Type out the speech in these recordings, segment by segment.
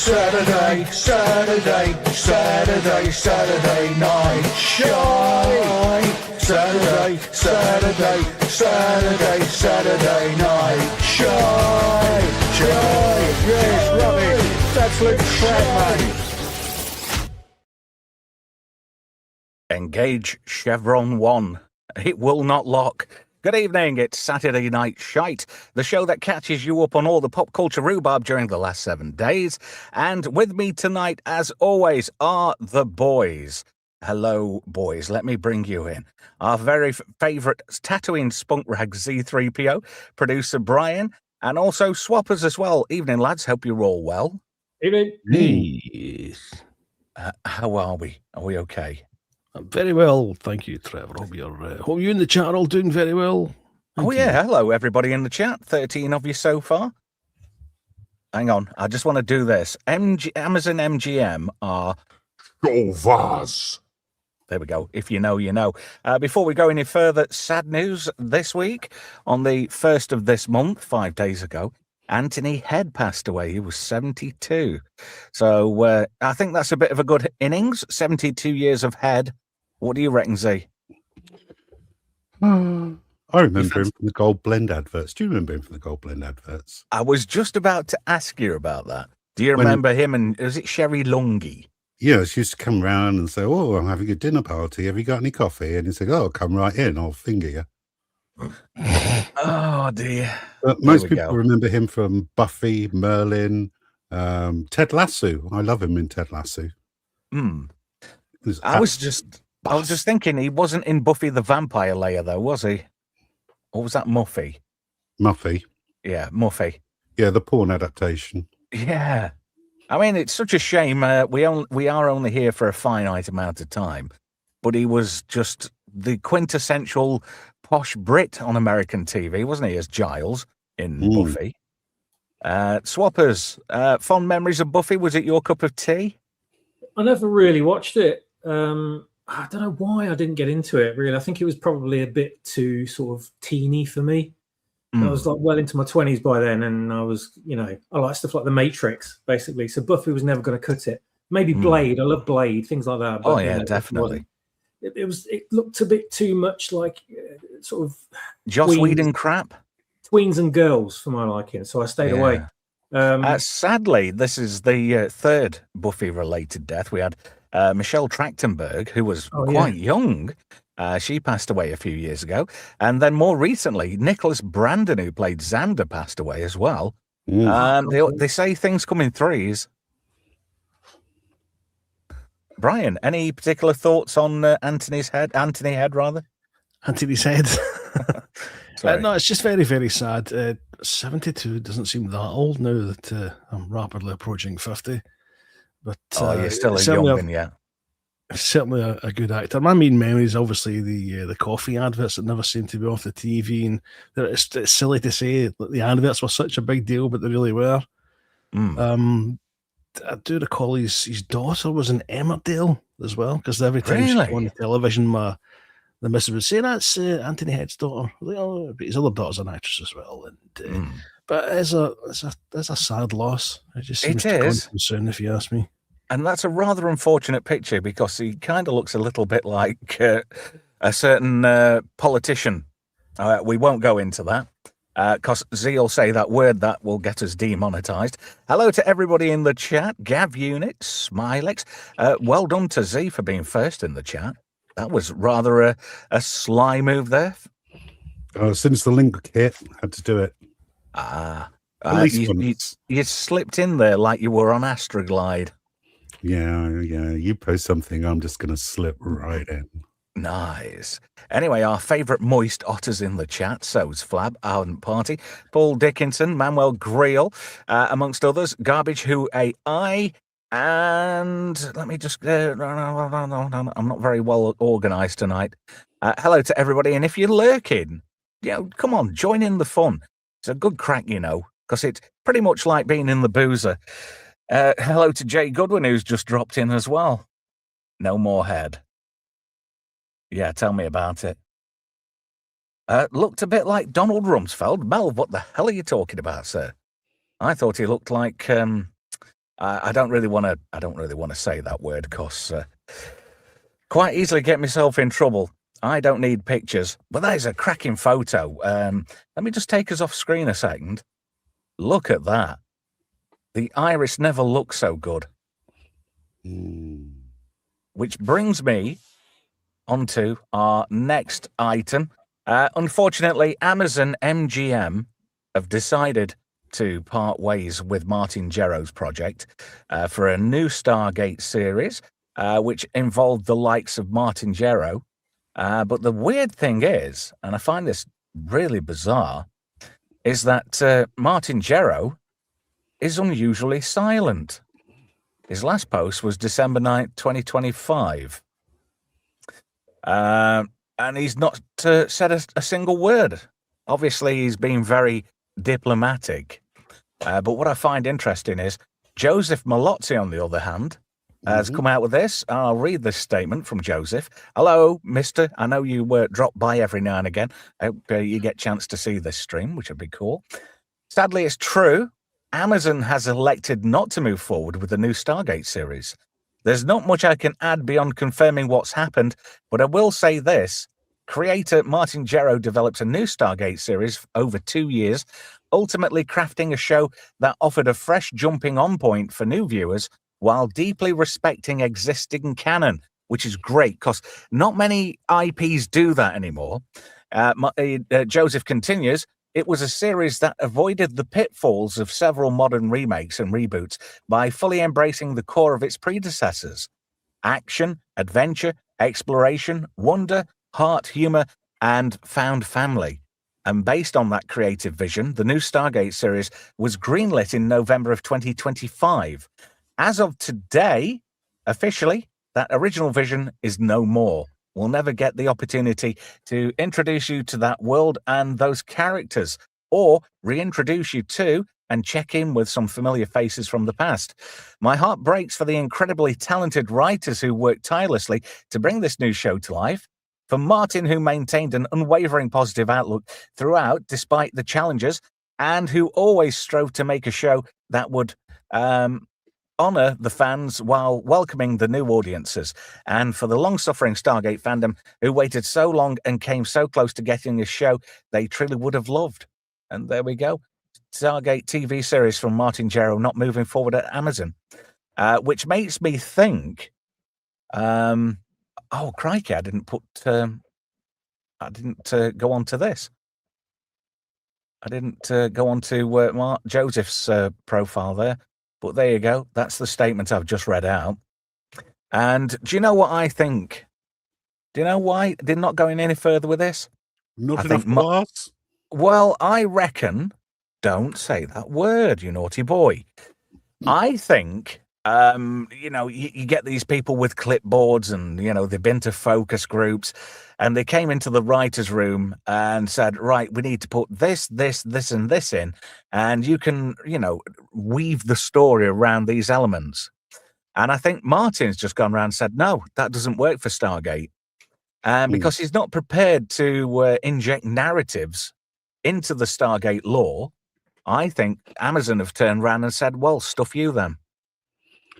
Saturday, Saturday, Saturday, Saturday night shine. Saturday, Saturday, Saturday, Saturday night shine. Shine. Yes, Robbie. That's Luke Trev, mate. Engage Chevron 1. It will not lock. Good evening, it's Saturday Night Shite, the show that catches you up on all the pop culture rhubarb during the last 7 days. And with me tonight, as always, are the boys. Hello, boys. Let me bring you in. Our very favourite Tatooine spunk rag Zeethreepio, producer Brian, and also swappers as well. Evening, lads. Hope you're all well. Evening. Yes. How are we? Are we okay? I'm very well, thank you, Trevor. Hope you in the chat are all doing very well. Oh, yeah. Hello, everybody in the chat. 13 of you so far. Hang on. I just want to do this. Amazon MGM are... Govaz. There we go. If you know, you know. Before we go any further, sad news this week. On the 1st of this month, 5 days ago, Anthony Head passed away. He was 72. So I think that's a bit of a good innings. 72 years of Head. What do you reckon, Z? I remember him from the Gold Blend adverts. Do you remember him from the Gold Blend adverts? I was just about to ask you about that. Do you remember him and, is it Sherry Lungi? Yeah, she used to come round and say, "Oh, I'm having a dinner party. Have you got any coffee?" And he said, "Oh, come right in. I'll finger you." Oh, dear. But most people remember him from Buffy, Merlin, Ted Lasso. I love him in Ted Lasso. I was just thinking he wasn't in Buffy the Vampire Slayer, though, was he? Or was that Muffy? Muffy. Yeah, Muffy. Yeah, the porn adaptation. Yeah. I mean, it's such a shame. We are only here for a finite amount of time, but he was just the quintessential posh Brit on American TV, wasn't he, as Giles in Buffy? Swappers, fond memories of Buffy. Was it your cup of tea? I never really watched it. I don't know why I didn't get into it, really. I think it was probably a bit too sort of teeny for me. I was like well into my 20s by then, and I was, I like stuff like The Matrix, basically. So Buffy was never going to cut it. Maybe Blade. I love Blade, things like that. But, oh, yeah, definitely. It looked a bit too much like sort of Joss Whedon crap. Tweens and girls for my liking, so I stayed away. Sadly, this is the third Buffy-related death. We had Michelle Trachtenberg, who was quite young. She passed away a few years ago. And then more recently, Nicholas Brandon, who played Xander, passed away as well. They say things come in threes. Brian, any particular thoughts on Anthony Head? Anthony's Head. No, it's just very, very sad. 72 doesn't seem that old now that I'm rapidly approaching 50. But you're still a young'un, yeah. Certainly a good actor. My main memory is obviously the coffee adverts that never seem to be off the TV, and it's silly to say that the adverts were such a big deal, but they really were. I do recall his daughter was in Emmerdale as well, because every time she was on the television, the missus would say, "That's Anthony Head's daughter." Like, oh, but his other daughter's an actress as well. And but it's a sad loss. It just seems to come too soon, if you ask me. And that's a rather unfortunate picture, because he kind of looks a little bit like a certain politician. We won't go into that, because Z will say that word that will get us demonetized. Hello to everybody in the chat. Gav Unit, Smilex. Well done to Z for being first in the chat. That was rather a sly move there. Since the link hit, had to do it. You slipped in there like you were on Astroglide. Yeah. You post something, I'm just going to slip right in. Nice. Anyway, our favourite moist otters in the chat, so's Flab, Ardent Party, Paul Dickinson, Manuel Greel, amongst others, Garbage Who AI, and let me just... I'm not very well organised tonight. Hello to everybody, and if you're lurking, come on, join in the fun. It's a good crack, because it's pretty much like being in the boozer. Hello to Jay Goodwin, who's just dropped in as well. No more Head. Yeah, tell me about it. Looked a bit like Donald Rumsfeld. Mel, what the hell are you talking about, sir? I thought he looked like I don't really want to say that word because quite easily get myself in trouble. I don't need pictures, but that is a cracking photo. Let me just take us off screen a second. Look at that. The iris never looked so good. Which brings me onto our next item. Unfortunately, Amazon MGM have decided to part ways with Martin Gero's project for a new Stargate series, which involved the likes of Martin Gero. But the weird thing is, and I find this really bizarre, is that Martin Gero is unusually silent. His last post was December 9th, 2025. And he's not said a single word. Obviously, he's been very diplomatic. But what I find interesting is Joseph Malozzi, on the other hand, has come out with this. I'll read this statement from Joseph. Hello, mister. I know you drop by every now and again. I hope you get a chance to see this stream, which would be cool. Sadly, it's true. Amazon has elected not to move forward with the new Stargate series. There's not much I can add beyond confirming what's happened, but I will say this. Creator Martin Gero developed a new Stargate series over 2 years, ultimately crafting a show that offered a fresh jumping on point for new viewers while deeply respecting existing canon, which is great because not many IPs do that anymore. Joseph continues, it was a series that avoided the pitfalls of several modern remakes and reboots by fully embracing the core of its predecessors. Action, adventure, exploration, wonder, heart, humor, and found family. And based on that creative vision, the new Stargate series was greenlit in November of 2025. As of today, officially, that original vision is no more. We'll never get the opportunity to introduce you to that world and those characters, or reintroduce you to and check in with some familiar faces from the past. My heart breaks for the incredibly talented writers who worked tirelessly to bring this new show to life. For Martin, who maintained an unwavering positive outlook throughout, despite the challenges, and who always strove to make a show that would honor the fans while welcoming the new audiences. And for the long-suffering Stargate fandom who waited so long and came so close to getting a show they truly would have loved. And there we go. Stargate TV series from Martin Gero not moving forward at Amazon, which makes me think, oh, crikey, I didn't go on to this. I didn't go on to Mark Joseph's profile there. But there you go. That's the statement I've just read out. And do you know what I think? Do you know why they're not going any further with this? Not enough class? Well, I reckon, don't say that word, you naughty boy. I think, you get these people with clipboards and, they've been to focus groups and they came into the writer's room and said, right, we need to put this, and this in. And you can, weave the story around these elements. And I think Martin's just gone around and said, no, that doesn't work for Stargate. Because he's not prepared to inject narratives into the Stargate lore. I think Amazon have turned around and said, well, stuff you then.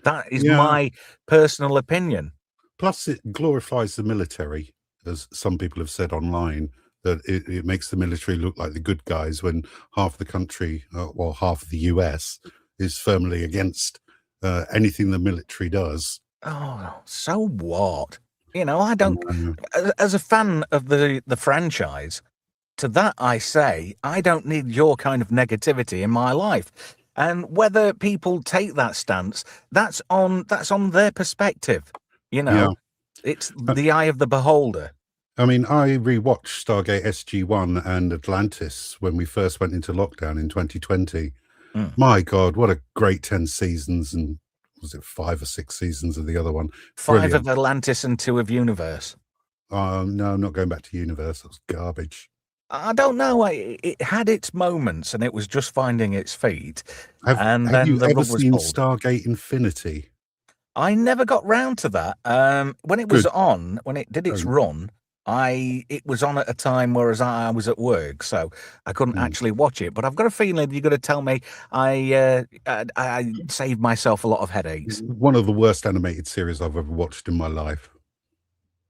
That is my personal opinion. Plus, it glorifies the military, as some people have said online, that it makes the military look like the good guys when half the country, half of the US, is firmly against anything the military does. Oh, so what? I don't... As a fan of the franchise, to that I say, I don't need your kind of negativity in my life. And whether people take that stance, that's on their perspective. It's the eye of the beholder. I mean, I rewatched Stargate SG-1 and Atlantis when we first went into lockdown in 2020. My God, what a great 10 seasons, and was it 5 or 6 seasons of the other one? 5 Brilliant. of Atlantis and 2 of Universe. No, I'm not going back to Universe. That was garbage. I don't know. It had its moments, and it was just finding its feet. Have you ever seen Stargate Infinity? I never got round to that. When it was on, when it did its run, it was on at a time whereas I was at work, so I couldn't actually watch it. But I've got a feeling you're going to tell me I saved myself a lot of headaches. One of the worst animated series I've ever watched in my life.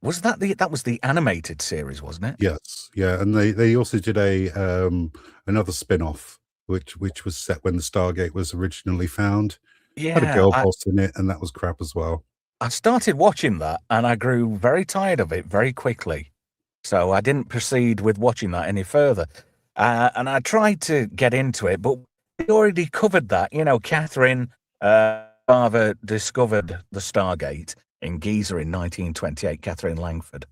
Was that the animated series, wasn't it? Yes, yeah, and they also did another spin-off which was set when the Stargate was originally found. Had a girl boss in it, and that was crap as well. I started watching that, and I grew very tired of it very quickly, so I didn't proceed with watching that any further. And I tried to get into it, but we already covered that. You know, Catherine father discovered the Stargate in Giza in 1928, Catherine Langford.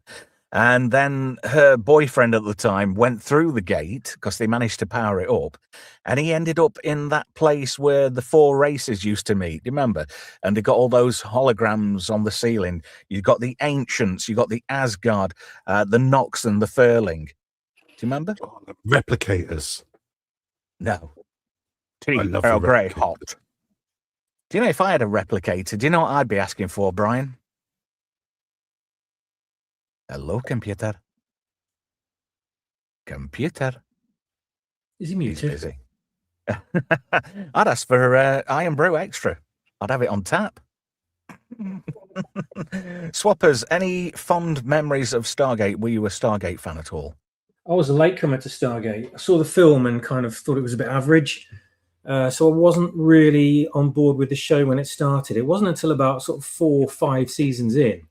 And then her boyfriend at the time went through the gate because they managed to power it up. And he ended up in that place where the four races used to meet. Do you remember? And they got all those holograms on the ceiling. You got the Ancients, you got the Asgard, the Nox and the Furling. Do you remember? Oh, replicators. No. I love Earl Grey replicators. hot. Do you know if I had a replicator, do you know what I'd be asking for, Brian? Hello, computer. Computer. Is he He's muted? busy. I'd ask for Iron Brew Extra. I'd have it on tap. Swappers, any fond memories of Stargate? Were you a Stargate fan at all? I was a latecomer to Stargate. I saw the film and kind of thought it was a bit average. So I wasn't really on board with the show when it started. It wasn't until about sort of 4 or 5 seasons in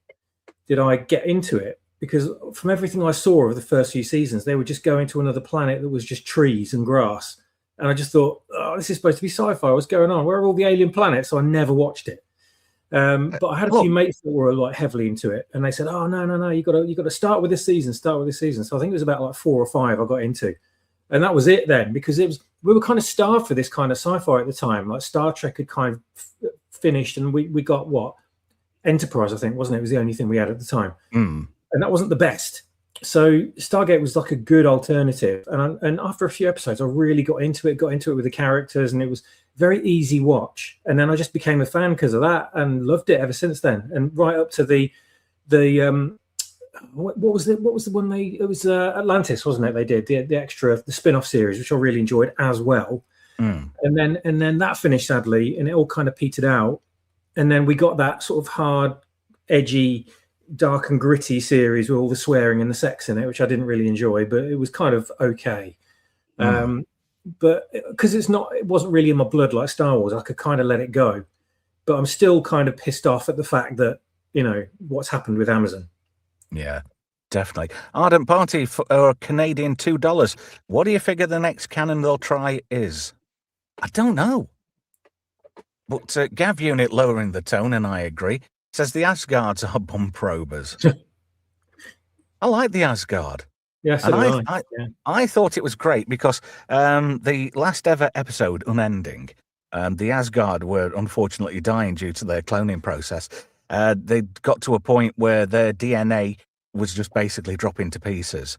did I get into it, because from everything I saw of the first few seasons, they were just going to another planet that was just trees and grass. And I just thought, oh, this is supposed to be sci-fi. What's going on? Where are all the alien planets? So I never watched it. But I had a few mates that were like heavily into it, and they said, "Oh no, you got to start with this season. Start with this season." So I think it was about like 4 or 5 I got into, and that was it then, because we were kind of starved for this kind of sci-fi at the time. Like Star Trek had kind of finished, and we got what Enterprise, I think, wasn't it? It was the only thing we had at the time, and that wasn't the best. So Stargate was like a good alternative, and after a few episodes, I really got into it with the characters, and it was very easy watch. And then I just became a fan because of that, and loved it ever since then. And right up to the what was the one it was Atlantis, wasn't it? They did the extra, the spin-off series, which I really enjoyed as well. And then that finished sadly, and it all kind of petered out. And then we got that sort of hard, edgy, dark and gritty series with all the swearing and the sex in it, which I didn't really enjoy, but it was kind of okay. But because it wasn't really in my blood like Star Wars, I could kind of let it go. But I'm still kind of pissed off at the fact that, you know, what's happened with Amazon. Yeah, definitely. Ardent Party for a Canadian $2. What do you figure the next canon they'll try is? I don't know. But Gav Unit lowering the tone, and I agree, says the Asgards are bum probers. I like the Asgard. Yes, and I thought it was great because the last ever episode, Unending, the Asgard were unfortunately dying due to their cloning process. They got to a point where their DNA was just basically dropping to pieces,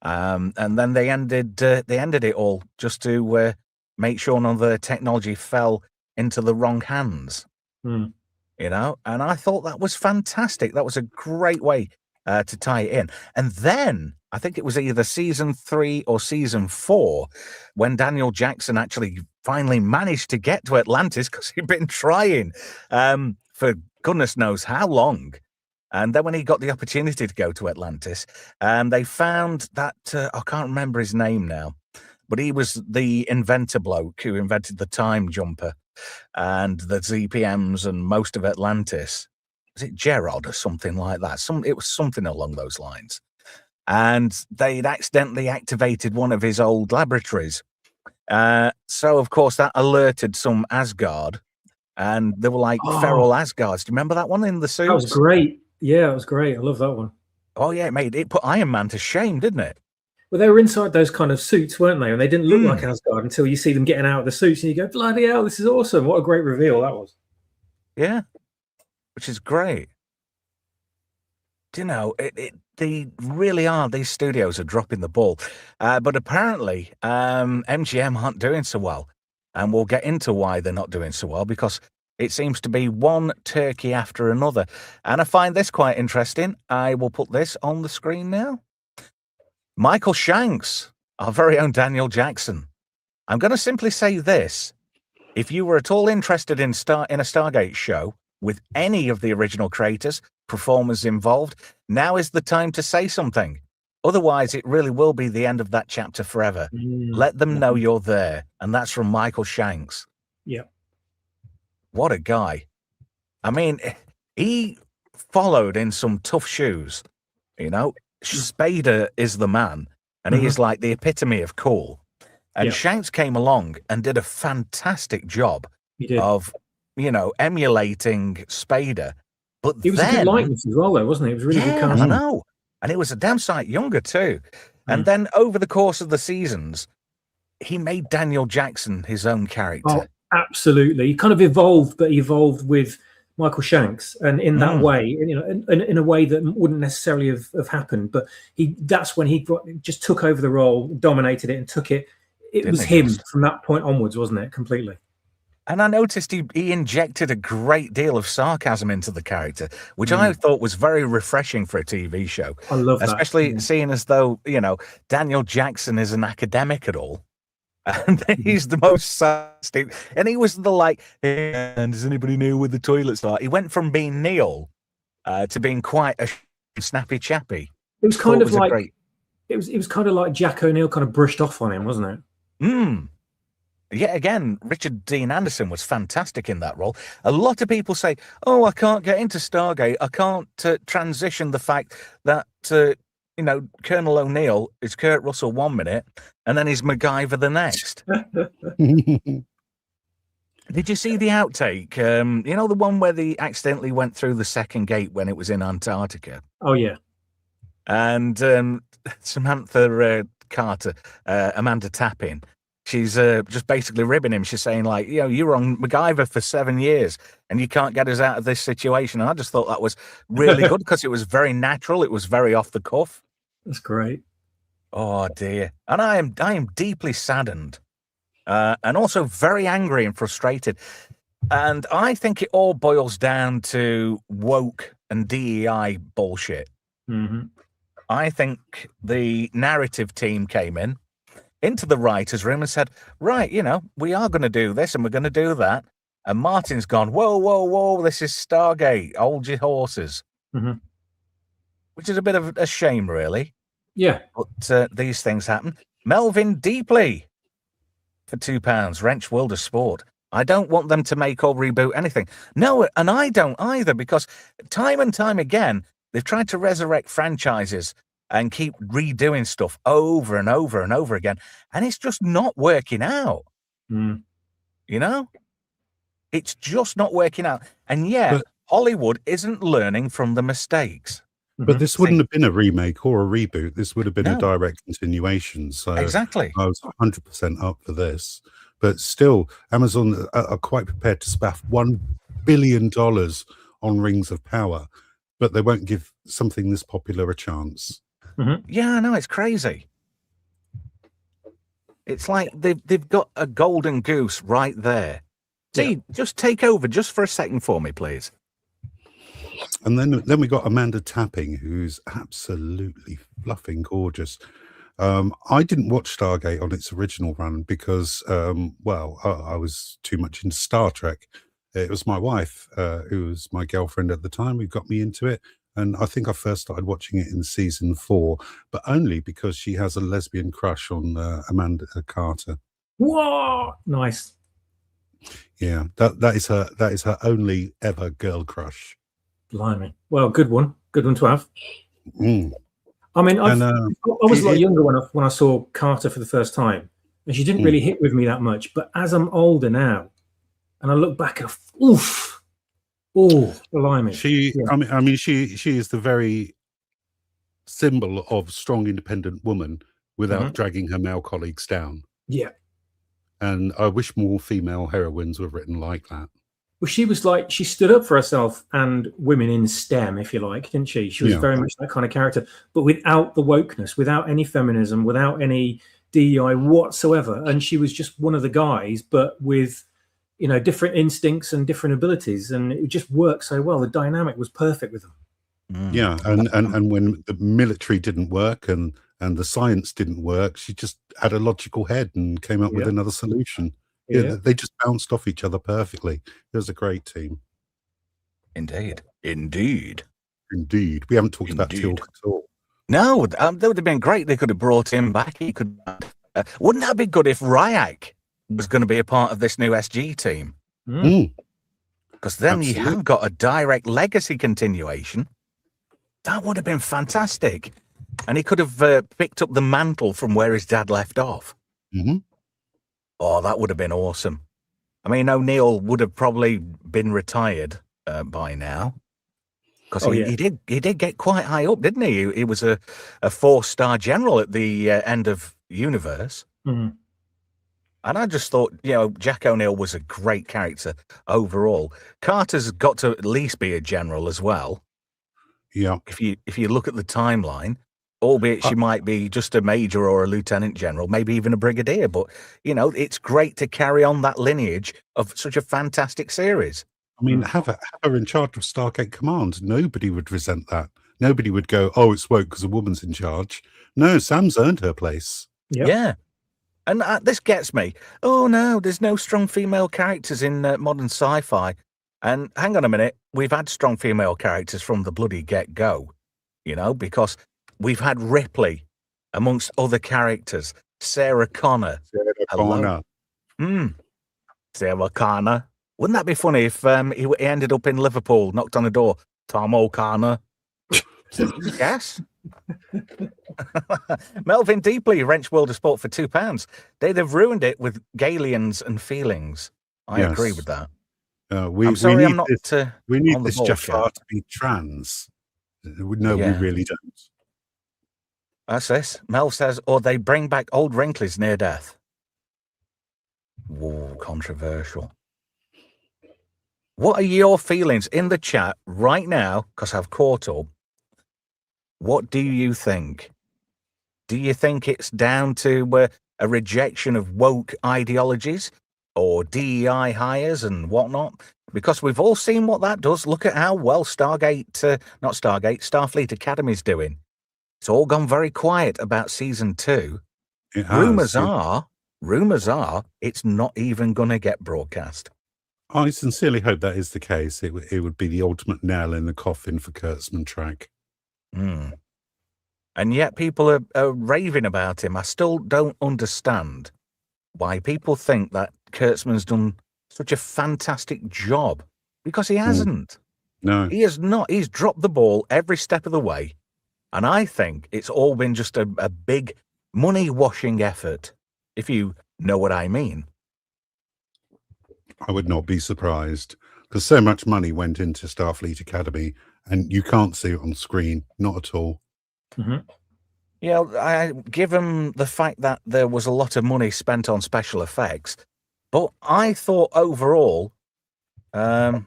and then they ended it all just to make sure none of the technology fell into the wrong hands. You know, and I thought that was fantastic. That was a great way to tie it in. And then I think it was either season 3 or season 4 when Daniel Jackson actually finally managed to get to Atlantis, because he'd been trying for goodness knows how long. And then when he got the opportunity to go to Atlantis, they found that I can't remember his name now, but he was the inventor bloke who invented the time jumper and the ZPMs and most of Atlantis. Was it Gerard or something like that? It was something along those lines. And they'd accidentally activated one of his old laboratories. So, of course, that alerted some Asgard. And they were like feral Asgards. Do you remember that one in the suits? That was great. Yeah, it was great. I love that one. Oh, yeah, it put Iron Man to shame, didn't it? Well, they were inside those kind of suits, weren't they? And they didn't look like Asgard until you see them getting out of the suits and you go, bloody hell, this is awesome. What a great reveal that was. Yeah, which is great. Do you know, they really are, these studios are dropping the ball. But apparently, MGM aren't doing so well. And we'll get into why they're not doing so well, because It seems to be one turkey after another. And I find this quite interesting. I will put this on the screen now. Michael Shanks, our very own Daniel Jackson. I'm going to simply say this. If you were at all interested in a Stargate show with any of the original creators, performers involved, now is the time to say something. Otherwise, it really will be the end of that chapter forever. Let them know you're there. And that's from Michael Shanks. Yeah. What a guy. I mean, he followed in some tough shoes. You know, Spader is the man, and he is like the epitome of cool. And Shanks came along and did a fantastic job of, emulating Spader. But it was a good likeness as well, though, wasn't it? It was really good casting. I know. And it was a damn sight younger, too. And then over the course of the seasons, he made Daniel Jackson his own character. Oh, absolutely. He kind of evolved, but evolved with Michael Shanks, and in that way, in a way that wouldn't necessarily have happened. But that's when he just took over the role, dominated it, and took it. It was him from that point onwards, wasn't it? Completely. And I noticed he injected a great deal of sarcasm into the character, which I thought was very refreshing for a TV show. I love that. Especially seeing as though, Daniel Jackson is an academic at all. And he's the most sarcastic. And he was hey, and does anybody know where the toilets are? He went from being Neil to being quite a snappy chappy. It was kind of like it was kind of like Jack O'Neill kind of brushed off on him, wasn't it? Yet again, Richard Dean Anderson was fantastic in that role. A lot of people say, "Oh, I can't get into Stargate. I can't transition the fact that Colonel O'Neill is Kurt Russell 1 minute, and then he's MacGyver the next." Did you see the outtake? The one where they accidentally went through the second gate when it was in Antarctica. Oh yeah. And Samantha Carter, Amanda Tapping, she's just basically ribbing him. She's saying, you were on MacGyver for 7 years and you can't get us out of this situation. And I just thought that was really good because it was very natural. It was very off the cuff. That's great. Oh, dear. And I am deeply saddened and also very angry and frustrated. And I think it all boils down to woke and DEI bullshit. I think the narrative team came into the writer's room and said, right, we are going to do this and we're going to do that. And Martin's gone, whoa, whoa, whoa, this is Stargate, hold your horses. Which is a bit of a shame, really. Yeah. But these things happen. Melvin Deeply for £2, Wrench World of Sport. I don't want them to make or reboot anything. No, and I don't either, because time and time again, they've tried to resurrect franchises and keep redoing stuff over and over and over again. And it's just not working out. It's just not working out. And yet, Hollywood isn't learning from the mistakes. But this wouldn't have been a remake or a reboot. This would have been a direct continuation. So exactly. I was 100% up for this. But still, Amazon are quite prepared to spaff $1 billion on Rings of Power, but they won't give something this popular a chance. Yeah, I know, it's crazy. It's like they've got a golden goose right there. See, just take over just for a second for me, please. And then we got Amanda Tapping, who's absolutely fluffing gorgeous. I didn't watch Stargate on its original run because, I was too much into Star Trek. It was my wife, who was my girlfriend at the time, who got me into it. And I think I first started watching it in season 4, but only because she has a lesbian crush on Amanda Carter. Whoa, nice. Yeah, that is her only ever girl crush. Blimey. Well, good one to have. I mean, I was a lot younger when I saw Carter for the first time, and she didn't really hit with me that much. But as I'm older now, and I look back at, blimey. She is the very symbol of strong, independent woman without dragging her male colleagues down. Yeah. And I wish more female heroines were written like that. Well, she was she stood up for herself and women in STEM, if you like, didn't she? She was very much that kind of character, but without the wokeness, without any feminism, without any DEI whatsoever. And she was just one of the guys, but with, different instincts and different abilities, and it just worked so well. The dynamic was perfect with them. Yeah, and when the military didn't work and the science didn't work, she just had a logical head and came up with another solution. Yeah, they just bounced off each other perfectly. It was a great team. Indeed. We haven't talked about Teal'c at all. No, that would have been great. They could have brought him back. He could. Wouldn't that be good if Ryak was going to be a part of this new SG team? Because then you have got a direct legacy continuation. That would have been fantastic. And he could have picked up the mantle from where his dad left off. Oh, that would have been awesome. I mean, O'Neill would have probably been retired by now. Because he did get quite high up, didn't he? He was a 4-star general at the end of Universe. And I just thought, Jack O'Neill was a great character overall. Carter's got to at least be a general as well. Yeah. If you look at the timeline, albeit she might be just a major or a lieutenant general, maybe even a brigadier, but it's great to carry on that lineage of such a fantastic series. I mean, have her in charge of Stargate Command. Nobody would resent that. Nobody would go, "Oh, it's woke because a woman's in charge." No, Sam's earned her place. Yep. Yeah. And this gets me. Oh, no, there's no strong female characters in modern sci-fi. And hang on a minute, we've had strong female characters from the bloody get-go, because we've had Ripley amongst other characters. Sarah Connor. Sarah Connor. Wouldn't that be funny if he ended up in Liverpool, knocked on the door, Tom O'Connor? Yes. Melvin Deeply, Wrench World of Sport for £2. They'd have ruined it with Galians and feelings. I agree with that. I'm sorry, I'm not. We need this Jafar to be trans. No, we really don't. That's this. Mel says, or they bring back old Wrinklies near death. Whoa, controversial. What are your feelings in the chat right now? Because I've caught up. What do you think? Do you think it's down to a rejection of woke ideologies or DEI hires and whatnot? Because we've all seen what that does. Look at how well Starfleet Academy's doing. It's all gone very quiet about season 2. Rumors are it's not even going to get broadcast. I sincerely hope that is the case. It would be the ultimate nail in the coffin for Kurtzman track. And yet people are raving about him. I still don't understand why people think that Kurtzman's done such a fantastic job, because he hasn't. No. He has not. He's dropped the ball every step of the way. And I think it's all been just a big money-washing effort, if you know what I mean. I would not be surprised, because so much money went into Starfleet Academy, and you can't see it on screen, not at all. I give him the fact that there was a lot of money spent on special effects, but I thought overall, hang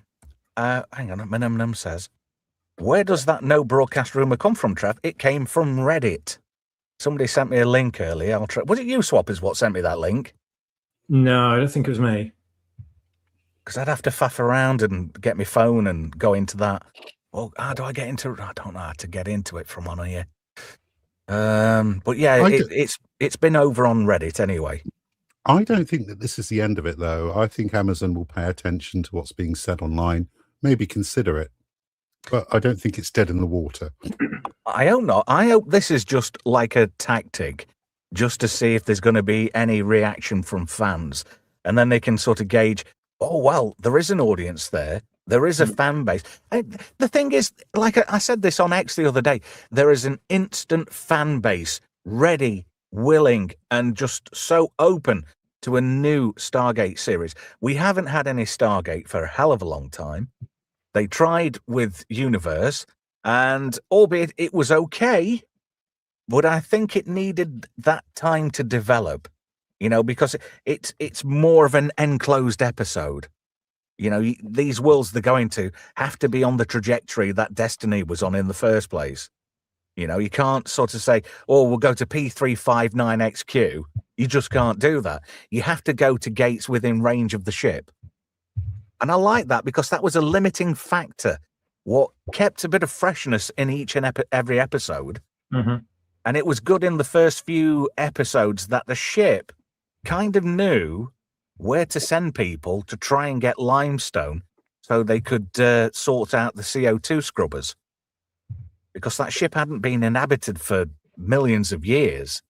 on, Minimum says, where does that no broadcast rumor come from, Trev? It came from Reddit. Somebody sent me a link earlier. Was it you, Swappers, what sent me that link? No, I don't think it was me. Because I'd have to faff around and get my phone and go into that. Well, how do I get into it? I don't know how to get into it from on here. But yeah, it's been over on Reddit anyway. I don't think that this is the end of it, though. I think Amazon will pay attention to what's being said online, maybe consider it. But I don't think it's dead in the water. I hope not. I hope this is just like a tactic, just to see if there's going to be any reaction from fans. And then they can sort of gauge, oh, well, there is an audience there. There is a fan base. The thing is, like I said this on X the other day, there is an instant fan base ready, willing, and just so open to a new Stargate series. We haven't had any Stargate for a hell of a long time. They tried with Universe, and albeit it was okay, but I think it needed that time to develop, because it's more of an enclosed episode. These worlds they're going to have to be on the trajectory that Destiny was on in the first place. You can't sort of say, oh, we'll go to P359XQ. You just can't do that. You have to go to gates within range of the ship. And I like that because that was a limiting factor. What kept a bit of freshness in each and every episode. Mm-hmm. And it was good in the first few episodes that the ship kind of knew where to send people to try and get limestone so they could sort out the CO2 scrubbers. Because that ship hadn't been inhabited for millions of years.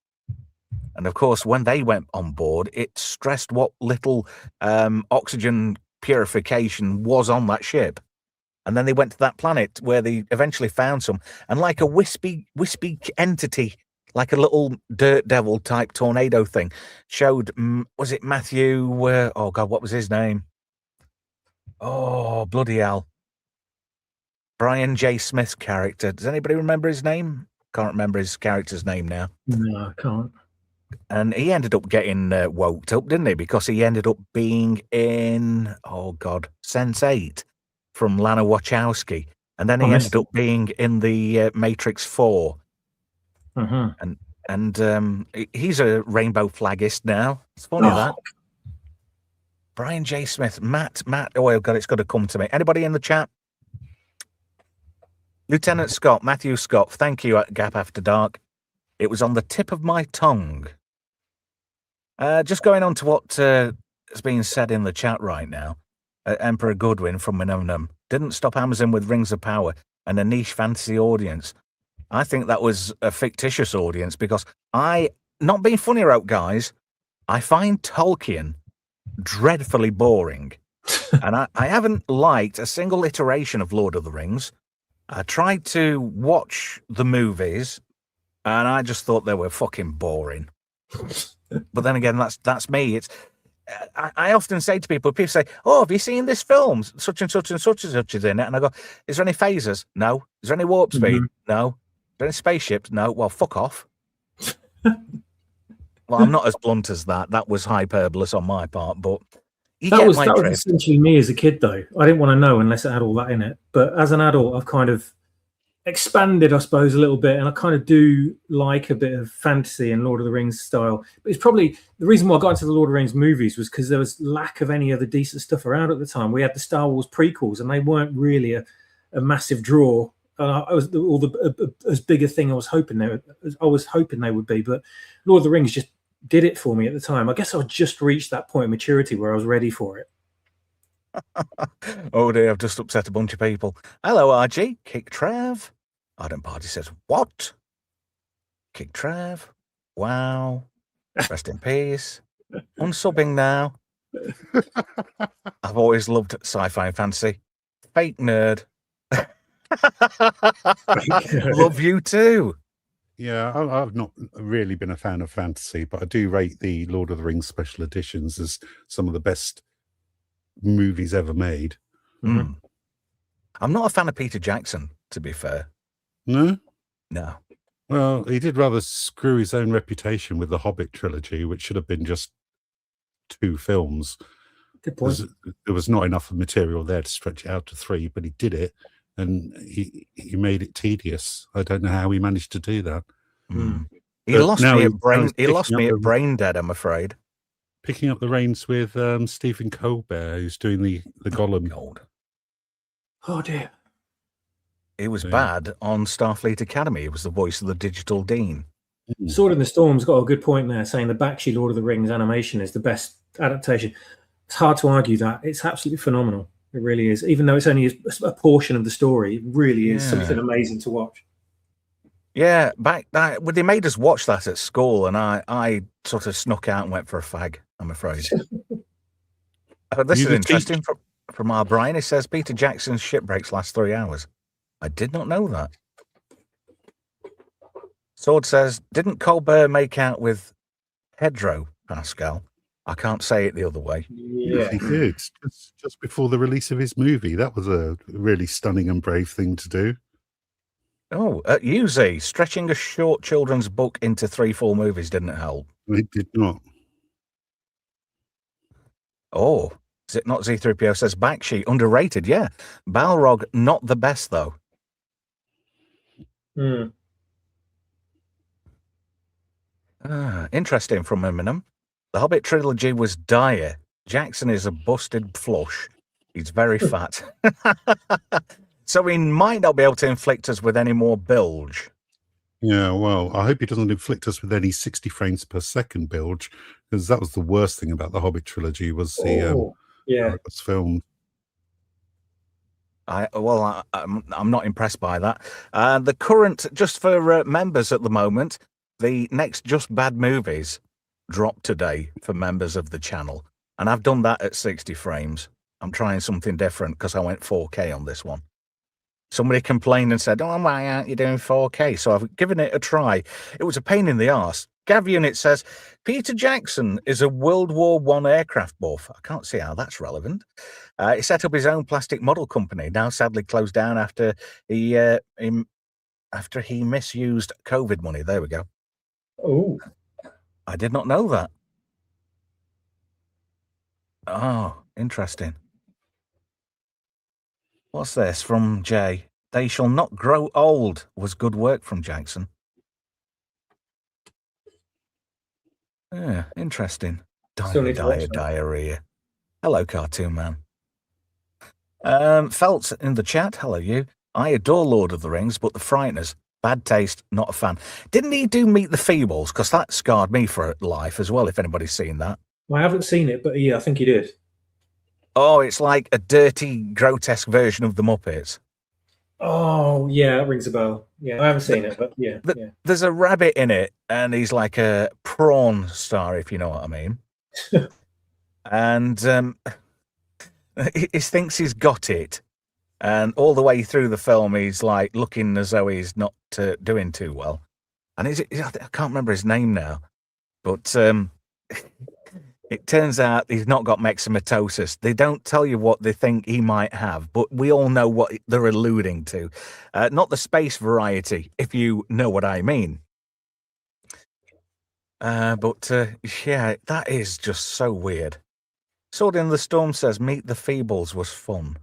And of course, when they went on board, it stressed what little oxygen purification was on that ship. And then they went to that planet where they eventually found some. And like a wispy entity, like a little dirt devil type tornado thing, showed, was it Matthew? Oh, God, what was his name? Oh, bloody hell. Brian J. Smith's character. Does anybody remember his name? Can't remember his character's name now. No, I can't. And he ended up getting woked up, didn't he? Because he ended up being in, oh, God, Sense8 from Lana Wachowski. And then he ended up being in the Matrix 4. Mm-hmm. And he's a rainbow flaggist now. It's funny that. Brian J. Smith, Matt. Oh, God, it's got to come to me. Anybody in the chat? Lieutenant Scott, Matthew Scott, thank you at Gap After Dark. It was on the tip of my tongue. Just going on to what is being said in the chat right now. Emperor Goodwin from Minonum didn't stop Amazon with Rings of Power and a niche fantasy audience. I think that was a fictitious audience because not being funny out, guys, I find Tolkien dreadfully boring. And I haven't liked a single iteration of Lord of the Rings. I tried to watch the movies and I just thought they were fucking boring. But then again, that's me. It's I often say to people say, "Oh, have you seen this film? Such and such and such and such is in it." And I go, "Is there any phasers? No. Is there any warp speed? No. Is there any spaceships? No. Well, fuck off." Well, I'm not as blunt as that. That was hyperbole on my part, but that was essentially me as a kid, though. I didn't want to know unless it had all that in it. But as an adult, I've kind of expanded, I suppose, a little bit, and I kind of do like a bit of fantasy and Lord of the Rings style. But it's probably the reason why I got into the Lord of the Rings movies was because there was lack of any other decent stuff around at the time. We had the Star Wars prequels, and they weren't really a massive draw. I was as big a thing I was hoping they would be. But Lord of the Rings just did it for me at the time. I guess I just reached that point of maturity where I was ready for it. Oh dear, I've just upset a bunch of people. Hello, RG. Kick Trev. Ardent Party says, what? Kick Trev. Wow. Rest in peace. Unsubbing now. I've always loved sci-fi and fantasy. Fake nerd. Love you too. Yeah, I've not really been a fan of fantasy, but I do rate the Lord of the Rings special editions as some of the best movies ever made. Mm. I'm not a fan of Peter Jackson, to be fair. No? No. Well, he did rather screw his own reputation with the Hobbit trilogy, which should have been just 2 films. Good point. There was not enough material there to stretch it out to 3, but he did it, and he made it tedious. I don't know how he managed to do that. Mm. He lost me at Brain Dead, I'm afraid. Picking up the reins with Stephen Colbert, who's doing the Gollum. Gold. Oh dear. He was bad on Starfleet Academy. He was the voice of the Digital Dean. Sword in the Storm's got a good point there, saying the Bakshi Lord of the Rings animation is the best adaptation. It's hard to argue that. It's absolutely phenomenal. It really is. Even though it's only a portion of the story, it really is something amazing to watch. Yeah, they made us watch that at school, and I sort of snuck out and went for a fag, I'm afraid. This is interesting from our Brian. It says Peter Jackson's shipbreaks last 3 hours. I did not know that. Sword says, didn't Colbert make out with Pedro Pascal? I can't say it the other way. Yeah, he did. Just before the release of his movie. That was a really stunning and brave thing to do. Oh, Yuzi, stretching a short children's book into 3 full movies didn't help. It did not. Oh, is it not Zeethreepio says Bakshi, underrated, yeah. Balrog, not the best, though. Interesting from Eminem. The Hobbit trilogy was dire. Jackson is a busted flush. He's very fat. So he might not be able to inflict us with any more bilge. Yeah, well, I hope he doesn't inflict us with any 60 frames per second bilge, because that was the worst thing about the Hobbit trilogy was the how it was filmed. I'm not impressed by that. The current, just for members at the moment, the next Just Bad movies dropped today for members of the channel, and I've done that at 60 frames. I'm trying something different because I went 4K on this one. Somebody complained and said, "Oh, why aren't you doing 4K?" So I've given it a try. It was a pain in the arse. Gav Unit says, Peter Jackson is a World War I aircraft buff. I can't see how that's relevant. He set up his own plastic model company, now sadly closed down after he misused COVID money. There we go. Oh, I did not know that. Oh, interesting. What's this from Jay? They shall not grow old was good work from Jackson. Yeah, interesting. Diarrhea. Hello, Cartoon Man. Felt in the chat. Hello, you. I adore Lord of the Rings, but the Frighteners, bad taste, not a fan. Didn't he do Meet the Feebles? Because that scarred me for life as well, if anybody's seen that. I haven't seen it, but yeah, I think he did. Oh, it's like a dirty, grotesque version of the Muppets. Oh, yeah, that rings a bell. Yeah, I haven't seen it, but yeah. There's a rabbit in it, and he's like a prawn star, if you know what I mean. And he thinks he's got it. And all the way through the film, he's like looking as though he's not doing too well. And I can't remember his name now, but it turns out he's not got myxomatosis. They don't tell you what they think he might have, but we all know what they're alluding to. Not the space variety, if you know what I mean. But yeah, that is just so weird. Sword in the Storm says, Meet the Feebles was fun.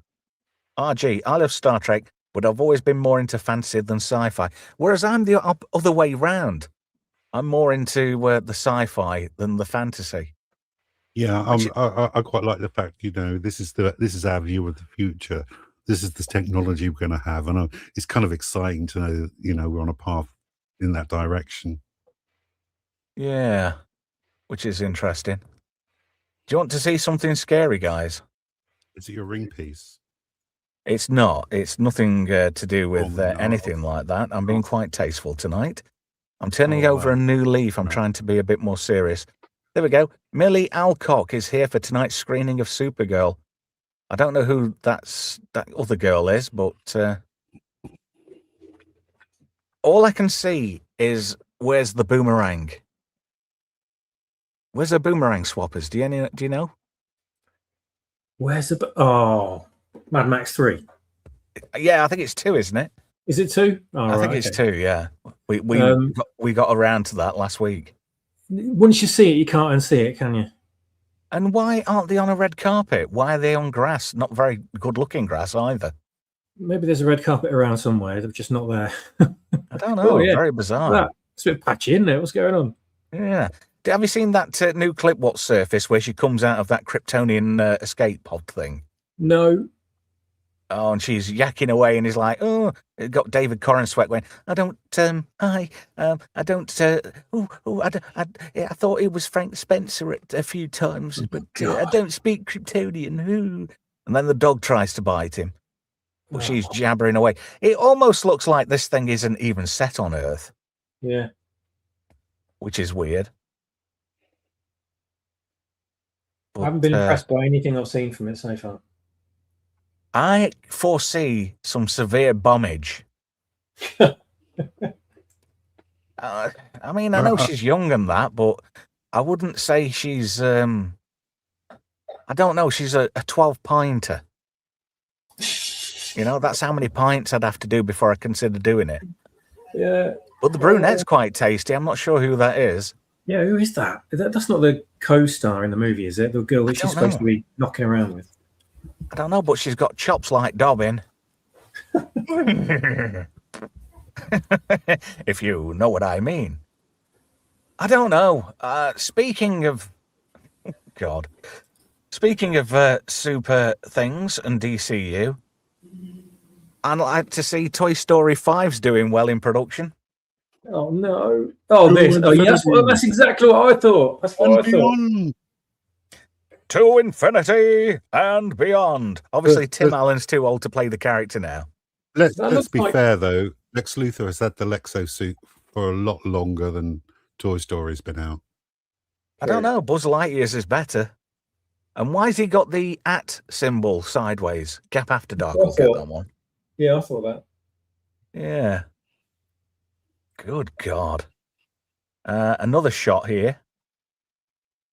RG, I love Star Trek, but I've always been more into fantasy than sci-fi, whereas I'm the other way round. I'm more into the sci-fi than the fantasy. Yeah, I quite like the fact, this is our view of the future. This is the technology we're going to have, and it's kind of exciting to know that, we're on a path in that direction. Yeah, which is interesting. Do you want to see something scary, guys? Is it your ring piece? It's not. It's nothing to do with anything like that. I'm being quite tasteful tonight. I'm turning over a new leaf. I'm trying to be a bit more serious. There we go. Millie Alcock is here for tonight's screening of Supergirl. I don't know who that other girl is, but all I can see is where's the boomerang? Where's the boomerang swappers? Do you know? Where's the Mad Max 3? Yeah, I think it's 2, isn't it? Is it 2? I think it's 2. Yeah, we got around to that last week. Once you see it, you can't unsee it, can you? And why aren't they on a red carpet? Why are they on grass? Not very good-looking grass either. Maybe there's a red carpet around somewhere. They're just not there. I don't know. Very bizarre. It's a bit patchy, isn't it? What's going on? Yeah. Have you seen that new clip, What Surface, where she comes out of that Kryptonian escape pod thing? No. Oh, and she's yakking away, and he's like, "Oh," it got David Corran sweat going. I thought it was Frank Spencer a few times, but I don't speak Kryptonian. Who? And then the dog tries to bite him. Well, she's jabbering away. It almost looks like this thing isn't even set on Earth. Yeah. Which is weird. But I haven't been impressed by anything I've seen from it so far. I foresee some severe bombage. I mean, I know she's young and that, but I wouldn't say she's, I don't know, she's a 12-pinter. That's how many pints I'd have to do before I consider doing it. Yeah. But the brunette's quite tasty. I'm not sure who that is. Yeah, who is that? That's not the co-star in the movie, is it? The girl that she's supposed to be knocking around with. I don't know, but she's got chops like Dobbin. If you know what I mean. I don't know. Speaking of... God. Speaking of super things and DCU, I'd like to see Toy Story 5's doing well in production. Oh no! Oh, this. Oh, yeah, that's exactly what I thought. That's what I thought. To infinity and beyond. Obviously, Tim Allen's too old to play the character now. Let's be fair, though. Lex Luthor has had the Lexo suit for a lot longer than Toy Story's been out. I don't know. Buzz Lightyear's is better. And why's he got the @ symbol sideways? Gap After Dark will get that one. Yeah, I thought that. Yeah. Good God. Another shot here.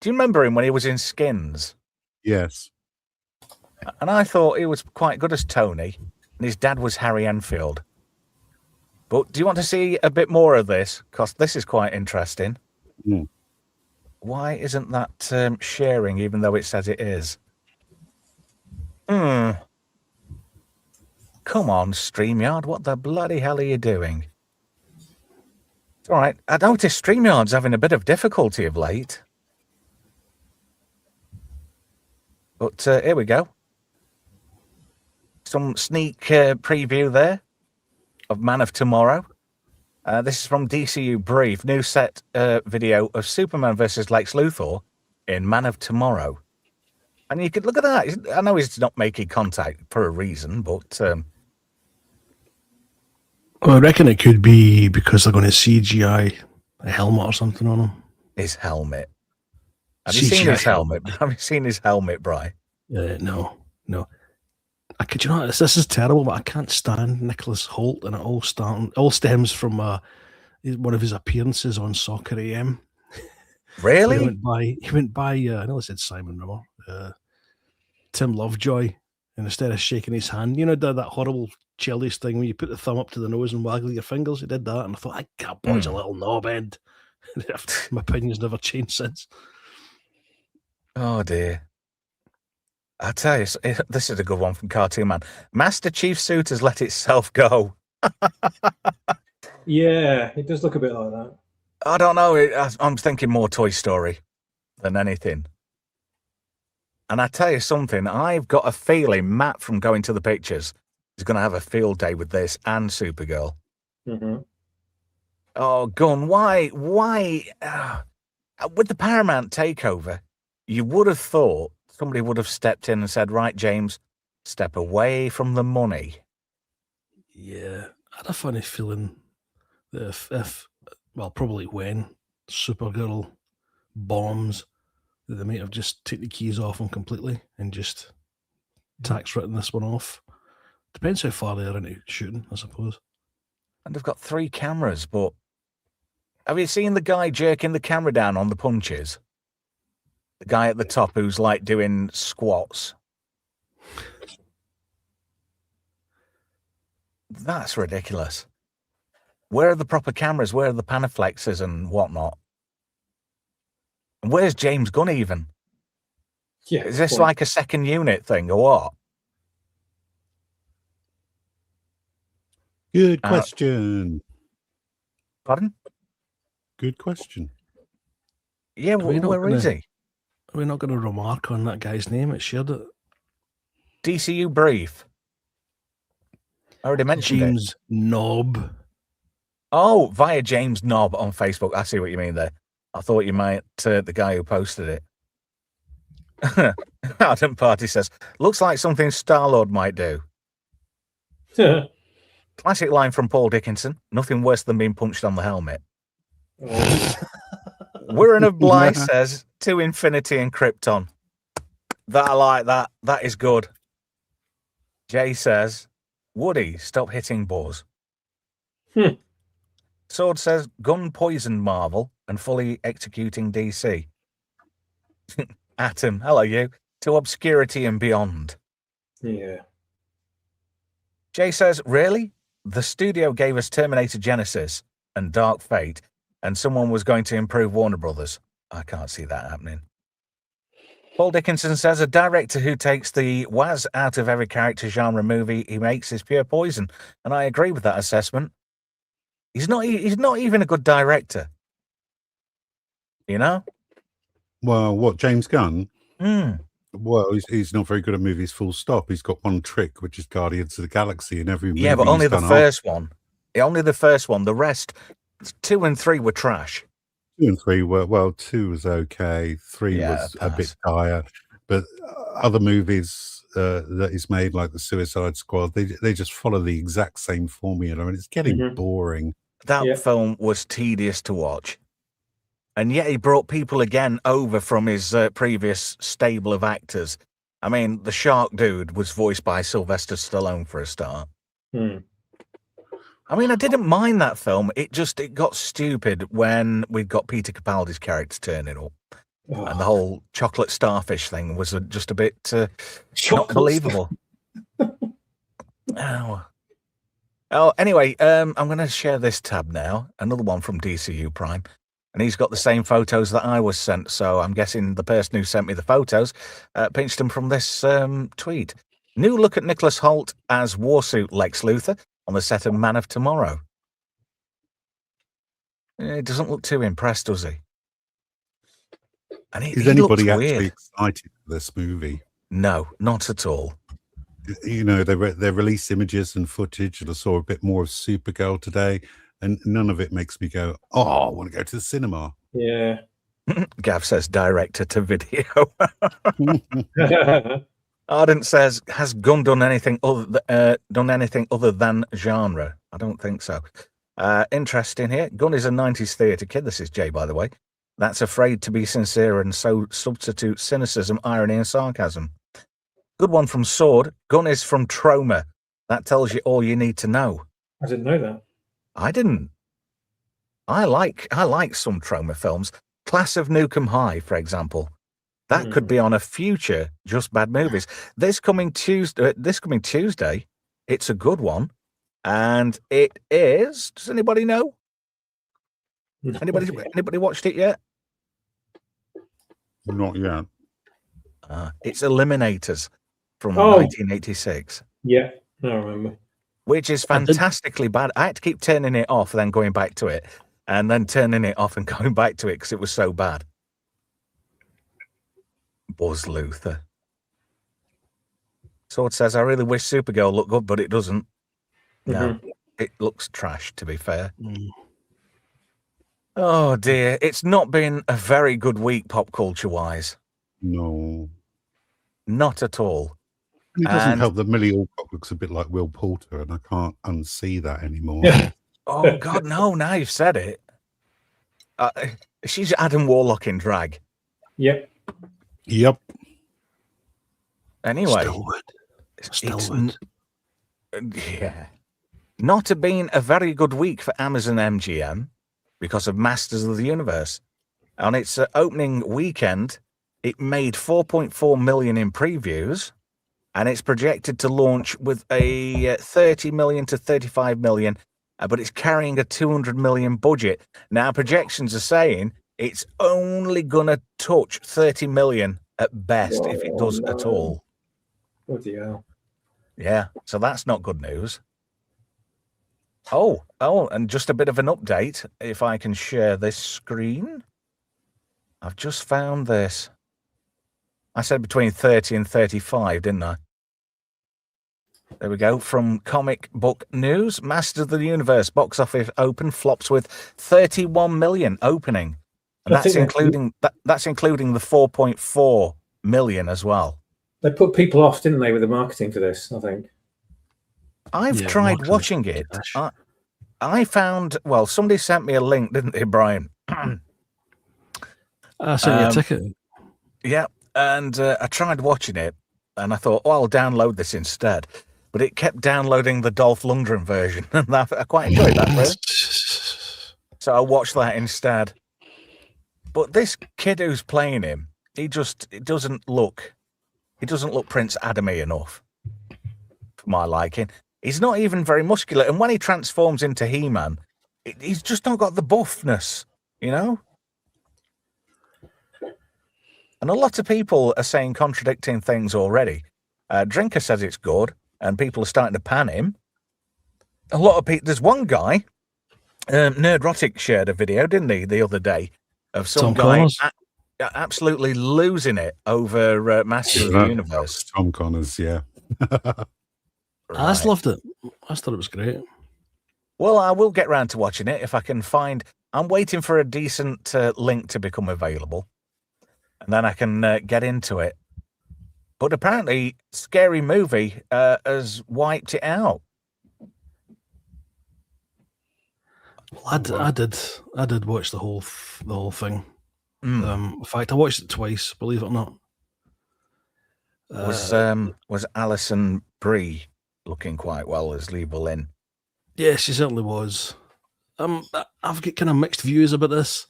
Do you remember him when he was in Skins? Yes. And I thought he was quite good as Tony, and his dad was Harry Enfield. But do you want to see a bit more of this? Because this is quite interesting. Mm. Why isn't that sharing, even though it says it is? Come on, StreamYard. What the bloody hell are you doing? It's all right. I noticed StreamYard's having a bit of difficulty of late. But here we go. Some sneak preview there of Man of Tomorrow. This is from DCU Brief, new set video of Superman versus Lex Luthor in Man of Tomorrow. And you could look at that. I know he's not making contact for a reason, but... Well, I reckon it could be because they're going to CGI a helmet or something on him. His helmet. Have you seen his helmet? Have you seen his helmet, Bri? No. You know, this is terrible, but I can't stand Nicholas Hoult, and it all stems from one of his appearances on Soccer AM. Really? He went by. I know I said Simon Rimmer, Tim Lovejoy, and instead of shaking his hand, you know, did that horrible Childish thing where you put the thumb up to the nose and waggle your fingers. He did that, and I thought, that boy's a little knobhead. My opinion's never changed since. Oh dear. I tell you, this is a good one from Cartoon Man. Master Chief's suit has let itself go. Yeah, it does look a bit like that. I don't know. I'm thinking more Toy Story than anything. And I tell you something, I've got a feeling Matt from Going to the Pictures is going to have a field day with this and Supergirl. Mm-hmm. Oh, Gunn, why? With the Paramount takeover, you would have thought somebody would have stepped in and said, right, James, step away from the money. Yeah, I had a funny feeling that if probably when Supergirl bombs, that they might have just taken the keys off them completely and just tax written this one off. Depends how far they're into shooting, I suppose. And they've got 3 cameras, but have you seen the guy jerking the camera down on the punches? The guy at the top who's like doing squats. That's ridiculous. Where are the proper cameras? Where are the Panaflexes and whatnot? And where's James Gunn even? Yeah, is this like a second unit thing or what? Good question. Pardon? Good question. Yeah, where is he? We're not going to remark on that guy's name. It shared it. DCU Brief. I already mentioned James Knob. Oh, via James Knob on Facebook. I see what you mean there. I thought you might the guy who posted it. Adam Party says, looks like something Star-Lord might do. Classic line from Paul Dickinson. Nothing worse than being punched on the helmet. Wirren of Bly says, to infinity and Krypton. That I like that. That is good. Jay says, Woody, stop hitting Buzz. Sword says, Gun poisoned Marvel and fully executing DC. Atom, hello you. To obscurity and beyond. Yeah. Jay says, really? The studio gave us Terminator Genesis and Dark Fate, and someone was going to improve Warner Brothers. I can't see that happening. Paul Dickinson says, a director who takes the Waz out of every character genre movie he makes is pure poison. And I agree with that assessment. He's not even a good director. You know? Well, what, James Gunn? Well, he's not very good at movies. Full stop. He's got one trick, which is Guardians of the Galaxy, and every movie but only he's the done first one. Only the first one. The rest, 2 and 3 were trash. 2 and 3 were, well, 2 was okay. 3 was a bit dire, but other movies that he's made, like the Suicide Squad, they just follow the exact same formula, and it's getting boring. That film was tedious to watch. And yet he brought people again over from his previous stable of actors. I mean, the Shark Dude was voiced by Sylvester Stallone for a start. I mean, I didn't mind that film. It got stupid when we got Peter Capaldi's character turning up. And the whole chocolate starfish thing was just a bit not believable. Anyway, I'm going to share this tab now. Another one from DCU Prime. And he's got the same photos that I was sent. So I'm guessing the person who sent me the photos pinched them from this tweet. New look at Nicholas Hoult as Warsuit Lex Luthor on the set of Man of Tomorrow. He doesn't look too impressed, does he? And is anybody actually excited for this movie? No, not at all. You know, they released images and footage, and I saw a bit more of Supergirl today, and none of it makes me go, oh, I want to go to the cinema. Yeah. Gav says director to video. Ardent says, has Gunn done anything other than genre? I don't think so. Interesting here. Gunn is a 90s theatre kid. This is Jay, by the way. That's afraid to be sincere and so substitute cynicism, irony, and sarcasm. Good one from Sword. Gunn is from Troma. That tells you all you need to know. I didn't know that. I didn't. I like some Troma films. Class of Nukem High, for example. That could be on a future Just Bad Movies. This coming Tuesday, it's a good one. And it is, does anybody know? Anybody watched it yet? Not yet. It's Eliminators from 1986. Yeah, I remember. Which is fantastically bad. I had to keep turning it off, then going back to it, and then turning it off and going back to it because it was so bad. Buzz Luthor. Sword says, I really wish Supergirl looked good, but it doesn't. No, it looks trash, to be fair. Oh, dear. It's not been a very good week, pop culture-wise. No. Not at all. It doesn't help that Millie Alcock looks a bit like Will Poulter, and I can't unsee that anymore. Oh, God, no, now you've said it. She's Adam Warlock in drag. Yep. Anyway. Still would. Yeah. Not been a very good week for Amazon MGM because of Masters of the Universe. On its opening weekend, it made 4.4 million in previews, and it's projected to launch with a 30 million to 35 million, but it's carrying a 200 million budget. Now, projections are saying it's only going to touch 30 million at best, if it does at all. Bloody hell. Yeah, so that's not good news. Oh, and just a bit of an update, if I can share this screen. I've just found this. I said between 30 and 35, didn't I? There we go. From Comic Book News, Masters of the Universe box office open flops with 31 million opening. And that's including the 4.4 million as well. They put people off, didn't they, with the marketing for this, I think. I've tried watching it. I found, well, somebody sent me a link, didn't they, Brian? I sent you a ticket. Yeah, and I tried watching it, and I thought, I'll download this instead. But it kept downloading the Dolph Lundgren version, and I quite enjoyed that bit. So I watched that instead. But this kid who's playing him, he doesn't look Prince Adamy enough for my liking. He's not even very muscular, and when he transforms into He-Man, he's just not got the buffness, you know? And a lot of people are saying contradicting things already. Drinker says it's good, and people are starting to pan him. A lot of people... There's one guy, Nerdrotic shared a video, didn't he, the other day, of some guy... absolutely losing it over Masters of the Universe. Tom Connors, yeah. I just loved it. I just thought it was great. Well, I will get round to watching it if I can find. I'm waiting for a decent link to become available, and then I can get into it. But apparently, Scary Movie has wiped it out. Well, I did watch the whole thing. In fact, I watched it twice. Believe it or not. Was Alison Brie looking quite well as Lee Berlin? Yeah, she certainly was. I've got kind of mixed views about this.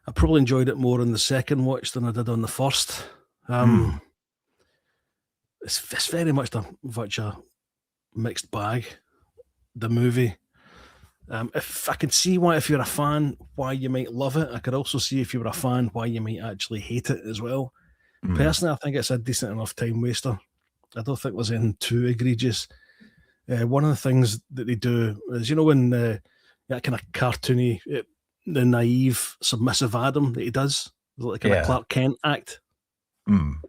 I probably enjoyed it more in the second watch than I did on the first. It's very much a mixed bag, the movie. If I could see why, if you're a fan, why you might love it, I could also see if you were a fan, why you might actually hate it as well. Personally, I think it's a decent enough time waster. I don't think there's anything too egregious. One of the things that they do is, when that kind of cartoony, the naive, submissive Adam that he does, like kind of Clark Kent act, and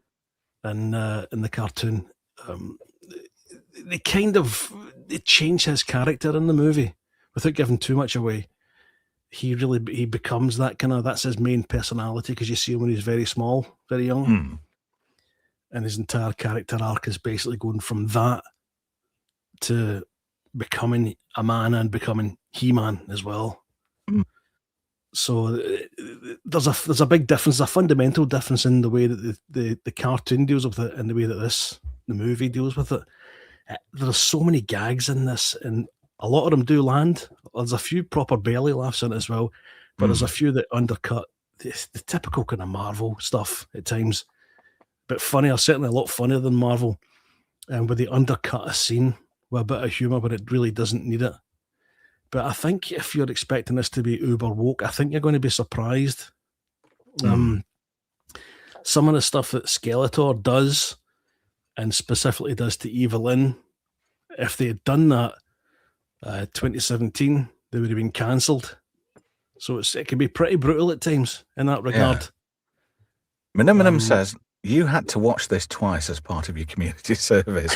in the cartoon, they change his character in the movie without giving too much away. He becomes that's his main personality, because you see him when he's very small, very young, and his entire character arc is basically going from that to becoming a man and becoming He-Man as well. So there's a big difference, a fundamental difference in the way that the cartoon deals with it and the way that the movie deals with it. There's so many gags in this, and a lot of them do land. There's a few proper belly laughs in it as well, but there's a few that undercut the typical kind of Marvel stuff at times. But funnier, certainly a lot funnier than Marvel, and where they undercut a scene with a bit of humour but it really doesn't need it. But I think if you're expecting this to be uber woke, I think you're going to be surprised. Some of the stuff that Skeletor does, and specifically does to Evelyn, if they had done that 2017, they would have been cancelled. So it can be pretty brutal at times in that regard. Minimum says, you had to watch this twice as part of your community service.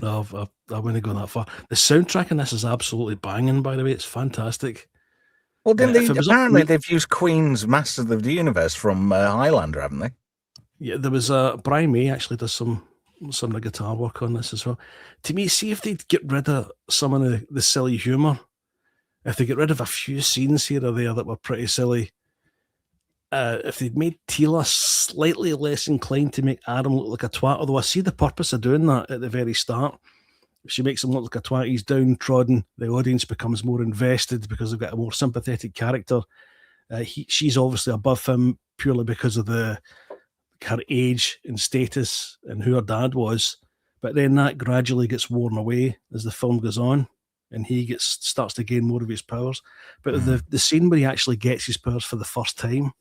No, I wouldn't go that far. The soundtrack in this is absolutely banging, by the way. It's fantastic. Well, apparently they've used Queen's Masters of the Universe from Highlander, haven't they? Yeah, there was Brian May actually does some of the guitar work on this as well. To me, see if they'd get rid of some of the silly humour. If they get rid of a few scenes here or there that were pretty silly, if they'd made Teela slightly less inclined to make Adam look like a twat, although I see the purpose of doing that at the very start. If she makes him look like a twat, he's downtrodden, the audience becomes more invested because they've got a more sympathetic character. She's obviously above him purely because of her age and status and who her dad was. But then that gradually gets worn away as the film goes on, and he starts to gain more of his powers. But the scene where he actually gets his powers for the first time,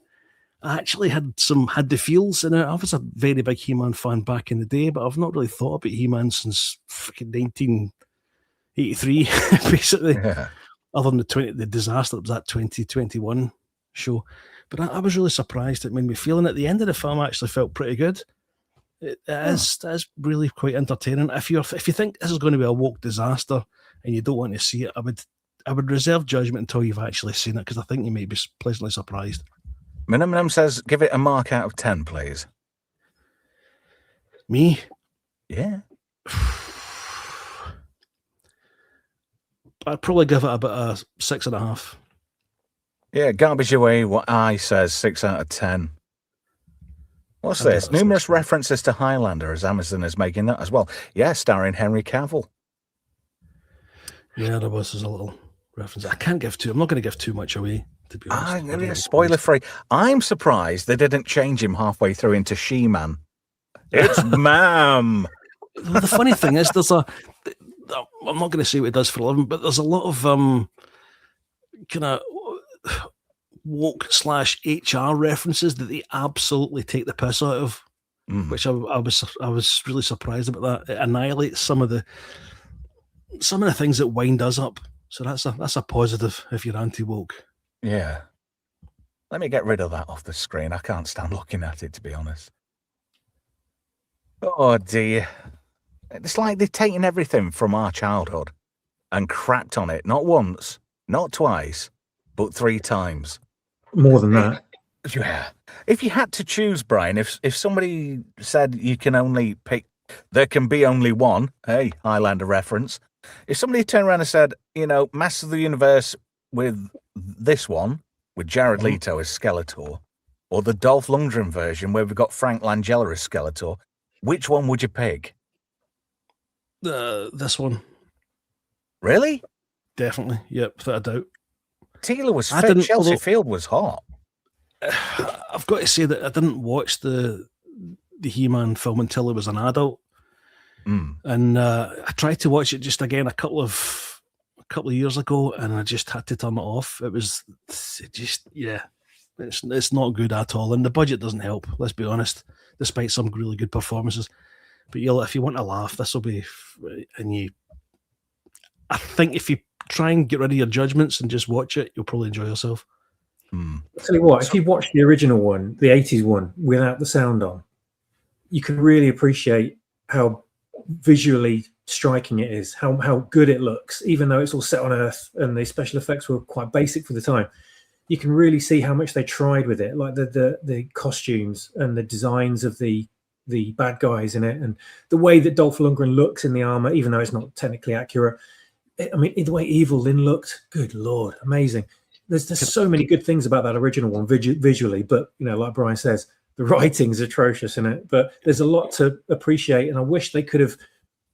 I actually had the feels in it. I was a very big He-Man fan back in the day, but I've not really thought about He-Man since freaking 1983, basically. Yeah. Other than the disaster that was that 2021 show. But I was really surprised. It made me feel, and at the end of the film, I actually felt pretty good. It is really quite entertaining. If you think this is going to be a woke disaster and you don't want to see it, I would reserve judgment until you've actually seen it, because I think you may be pleasantly surprised. Minimum says, give it a mark out of 10, please. Me? Yeah. I'd probably give it about a 6.5. Yeah, garbage away. What I says 6 out of 10. What's this? Numerous references to Highlander, as Amazon is making that as well. Yeah, starring Henry Cavill. Yeah, there's a little reference. I'm not going to give too much away, to be honest. Spoiler free. I'm surprised they didn't change him halfway through into She-Man. It's ma'am. Well, the funny thing is, I'm not going to say what it does for a living, but there's a lot of kind of woke / HR references that they absolutely take the piss out of, which I was really surprised about that. It annihilates some of the things that wind us up. So that's a positive if you're anti-woke. Yeah. Let me get rid of that off the screen. I can't stand looking at it, to be honest. Oh, dear. It's like they've taken everything from our childhood and crapped on it. Not once, not twice, but 3 times. More than that. Yeah. If you had to choose, Brian, if somebody said you can only pick, there can be only one, hey, Highlander reference. If somebody turned around and said, Master of the Universe with this one, with Jared Leto as Skeletor, or the Dolph Lundgren version where we've got Frank Langella as Skeletor, which one would you pick? This one. Really? Definitely. Yep, without a doubt. Taylor was fit. Chelsea Field was hot. I've got to say that I didn't watch the He-Man film until I was an adult, and I tried to watch it just again a couple of years ago, and I just had to turn it off. It's not good at all, and the budget doesn't help. Let's be honest, despite some really good performances. But if you want to laugh, this will be, I think if you try and get rid of your judgments and just watch it, you'll probably enjoy yourself. I'll tell you what, if you watch the original one, the 80s one, without the sound on, you can really appreciate how visually striking it is, how good it looks, even though it's all set on Earth and the special effects were quite basic for the time. You can really see how much they tried with it, like the costumes and the designs of the bad guys in it, and the way that Dolph Lundgren looks in the armor, even though it's not technically accurate. I mean, the way Evil Lynn looked, good Lord, amazing. There's so many good things about that original one visually, but like Brian says, the writing's atrocious in it. But there's a lot to appreciate, and I wish they could have.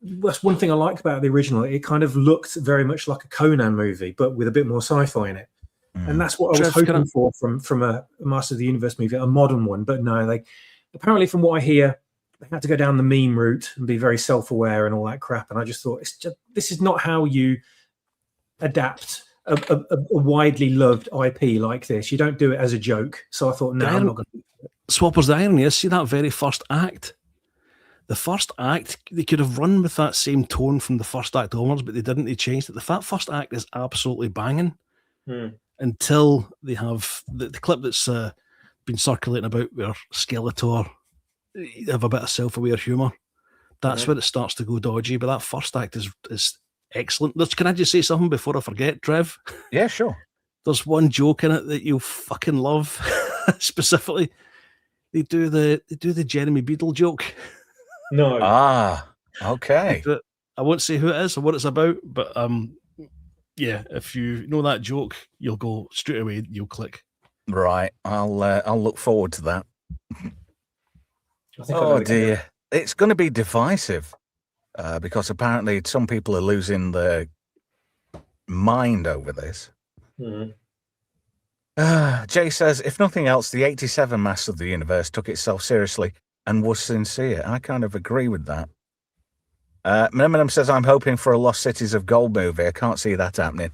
That's one thing I liked about the original. It kind of looked very much like a Conan movie, but with a bit more sci-fi in it. And that's what I was hoping for from a Master of the Universe movie, a modern one. But no, they apparently, from what I hear, they had to go down the meme route and be very self-aware and all that crap. And I just thought, this is not how you adapt a widely loved IP like this. You don't do it as a joke. So I thought, no, I'm not going to do it. Swappers, the irony is, see that very first act? The first act, they could have run with that same tone from the first act onwards, but they didn't. They changed it. That first act is absolutely banging until they have the clip that's been circulating about where Skeletor have a bit of self-aware humour. That's where it starts to go dodgy, but that first act is excellent. Can I just say something before I forget, Trev? Yeah, sure. There's one joke in it that you'll fucking love. Specifically, they do the Jeremy Beadle joke. No. Okay. I won't say who it is or what it's about, but yeah, if you know that joke, you'll go straight away. You'll click. Right. I'll look forward to that. Oh dear, it's going to be divisive because apparently some people are losing their mind over this. Jay says, if nothing else, the 87 Master of the Universe took itself seriously and was sincere. I kind of agree with that. Eminem says, I'm hoping for a Lost Cities of Gold movie. I can't see that happening.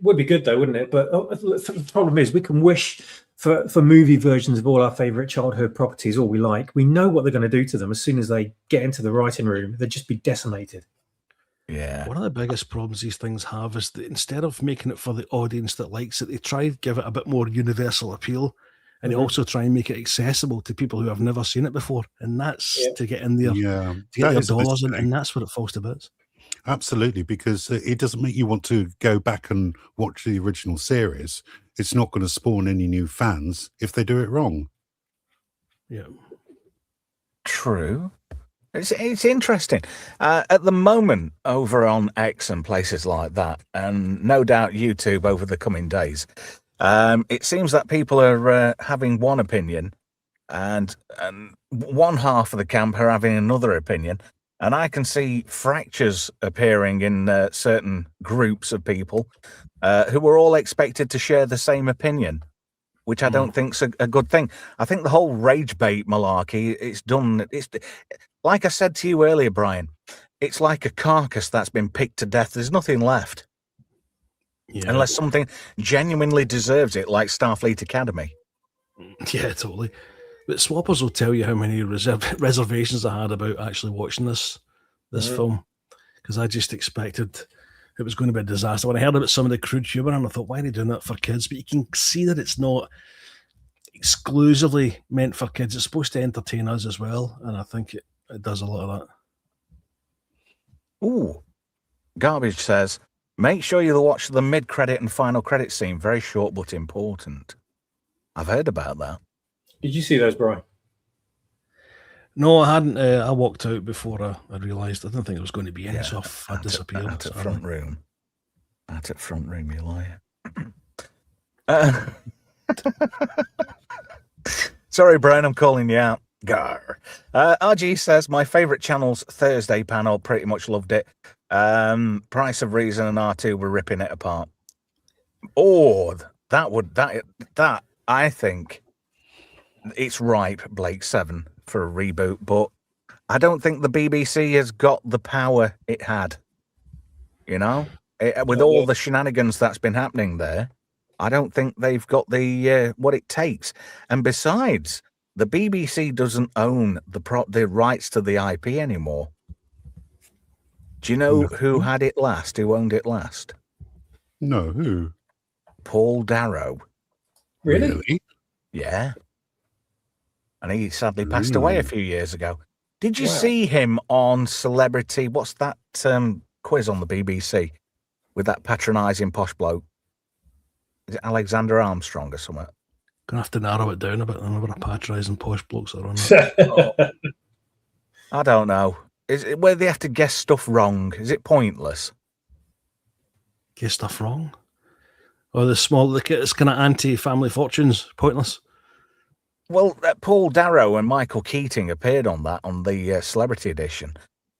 Would be good though, wouldn't it? But the problem is we can wish for movie versions of all our favourite childhood properties all we like. We know what they're going to do to them as soon as they get into the writing room. They'd just be decimated. Yeah. One of the biggest problems these things have is that instead of making it for the audience that likes it, they try to give it a bit more universal appeal, and they also try and make it accessible to people who have never seen it before. And that's to get in there, to get their dollars in, and that's where it falls to bits. Absolutely, because it doesn't make you want to go back and watch the original series. It's not going to spawn any new fans if they do it wrong. Yeah. True. It's interesting. At the moment, over on X and places like that, and no doubt YouTube over the coming days, it seems that people are having one opinion, and one half of the camp are having another opinion. And I can see fractures appearing in certain groups of people who are all expected to share the same opinion, which I don't think's a good thing. I think the whole rage bait malarkey, it's done. It's like I said to you earlier, Brian, it's like a carcass that's been picked to death. There's nothing left. Yeah. Unless something genuinely deserves it, like Starfleet Academy. Yeah, totally. But Swappers will tell you how many reservations I had about actually watching this film, because I just expected it was going to be a disaster. When I heard about some of the crude humour, and I thought, why are they doing that for kids? But you can see that it's not exclusively meant for kids. It's supposed to entertain us as well, and I think it does a lot of that. Ooh. Garbage says, make sure you watch the mid-credit and final credit scene. Very short but important. I've heard about that. Did you see those, Brian? No, I hadn't. I walked out before I realised. I didn't think it was going to be in, so I disappeared. Out at front room. Out at front room, you liar. Sorry, Brian, I'm calling you out. Gar. RG says, my favourite channel's Thursday panel, pretty much loved it. Price of Reason and R2 were ripping it apart. Oh, that I think it's ripe, Blake 7, for a reboot, but I don't think the BBC has got the power it had. You know, with all the shenanigans that's been happening there, I don't think they've got the what it takes. And besides, the BBC doesn't own the rights to the IP anymore. Do you know who had it last? Who owned it last? No, who? Paul Darrow. Really? Yeah. And he sadly passed away a few years ago. Did you see him on Celebrity? What's that quiz on the BBC with that patronising posh bloke? Is it Alexander Armstrong or something? Gonna have to narrow it down a bit. The number of patronising posh blokes are on it. I don't know. Is it where they have to guess stuff wrong? Is it pointless? Guess stuff wrong? Or it's kind of anti-family fortunes, pointless. Well, Paul Darrow and Michael Keating appeared on that on the Celebrity edition,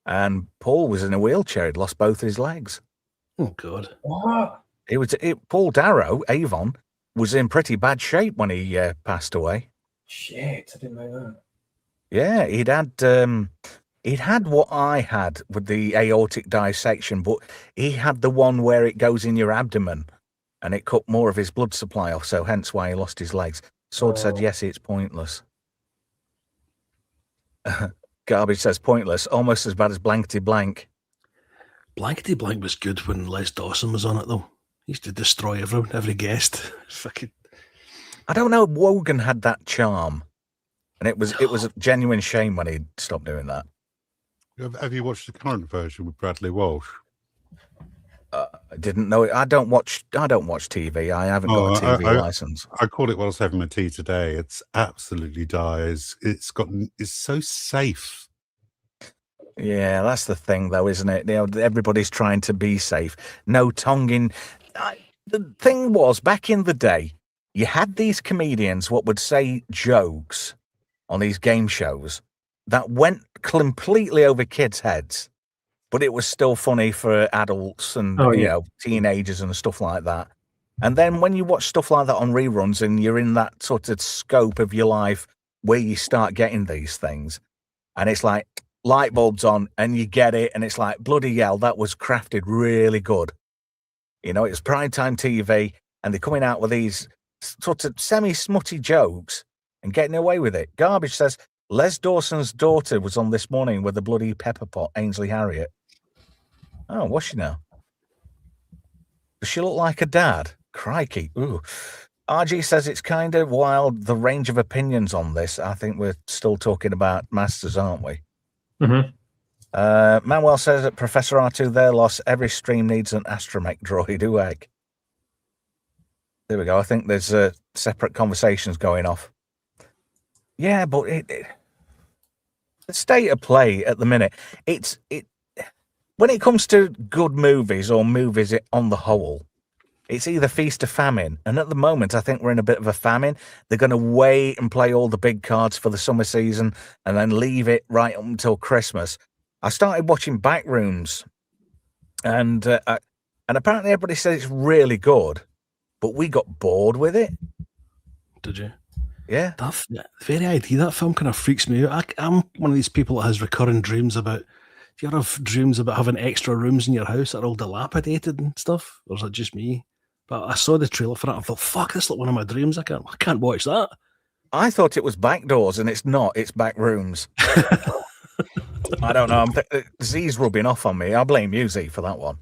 and Paul was in a wheelchair. He'd lost both his legs. Oh God! What? Paul Darrow, Avon, was in pretty bad shape when he passed away. Shit, I didn't know that. Yeah, he'd had what I had with the aortic dissection, but he had the one where it goes in your abdomen, and it cut more of his blood supply off. So hence why he lost his legs. Sword said, yes, it's pointless. Garbage says pointless, almost as bad as Blankety Blank. Blankety Blank was good when Les Dawson was on it, though. He used to destroy everyone, every guest. Fucking. I don't know. Wogan had that charm, and it was a genuine shame when he stopped doing that. Have you watched the current version with Bradley Walsh? I didn't know it. I don't watch TV. I haven't got a TV license. I called it while I was having my tea today. It's absolutely dire. It's so safe. Yeah, that's the thing, though, isn't it? You know, everybody's trying to be safe. No tonguing. The thing was, back in the day, you had these comedians what would say jokes on these game shows that went completely over kids' heads, but it was still funny for adults and you know, teenagers and stuff like that. And then when you watch stuff like that on reruns and you're in that sort of scope of your life where you start getting these things, and it's like light bulbs on and you get it, and it's like, bloody hell, that was crafted really good. You know, it was primetime TV, and they're coming out with these sort of semi-smutty jokes and getting away with it. Garbage says, Les Dawson's daughter was on this morning with the bloody pepper pot, Ainsley Harriott. Oh, what's she now? Does she look like a dad? Crikey. Ooh. RG says it's kind of wild, the range of opinions on this. I think we're still talking about Masters, aren't we? Mm-hmm. Manuel says that Professor R2, their loss, every stream needs an astromech droid. Ooh, egg. There we go. I think there's separate conversations going off. Yeah, but the state of play at the minute, when it comes to good movies or movies on the whole, it's either feast or famine. And at the moment, I think we're in a bit of a famine. They're going to wait and play all the big cards for the summer season and then leave it right up until Christmas. I started watching Backrooms, and apparently everybody said it's really good, but we got bored with it. Did you? Yeah. That very idea, that film kind of freaks me out. I'm one of these people that has recurring dreams about, do you ever have dreams about having extra rooms in your house that are all dilapidated and stuff? Or is it just me? But I saw the trailer for it and I thought, fuck, this is like one of my dreams. I can't watch that. I thought it was Backdoors, and it's not. It's Backrooms. I don't know. Z's rubbing off on me. I blame you, Z, for that one.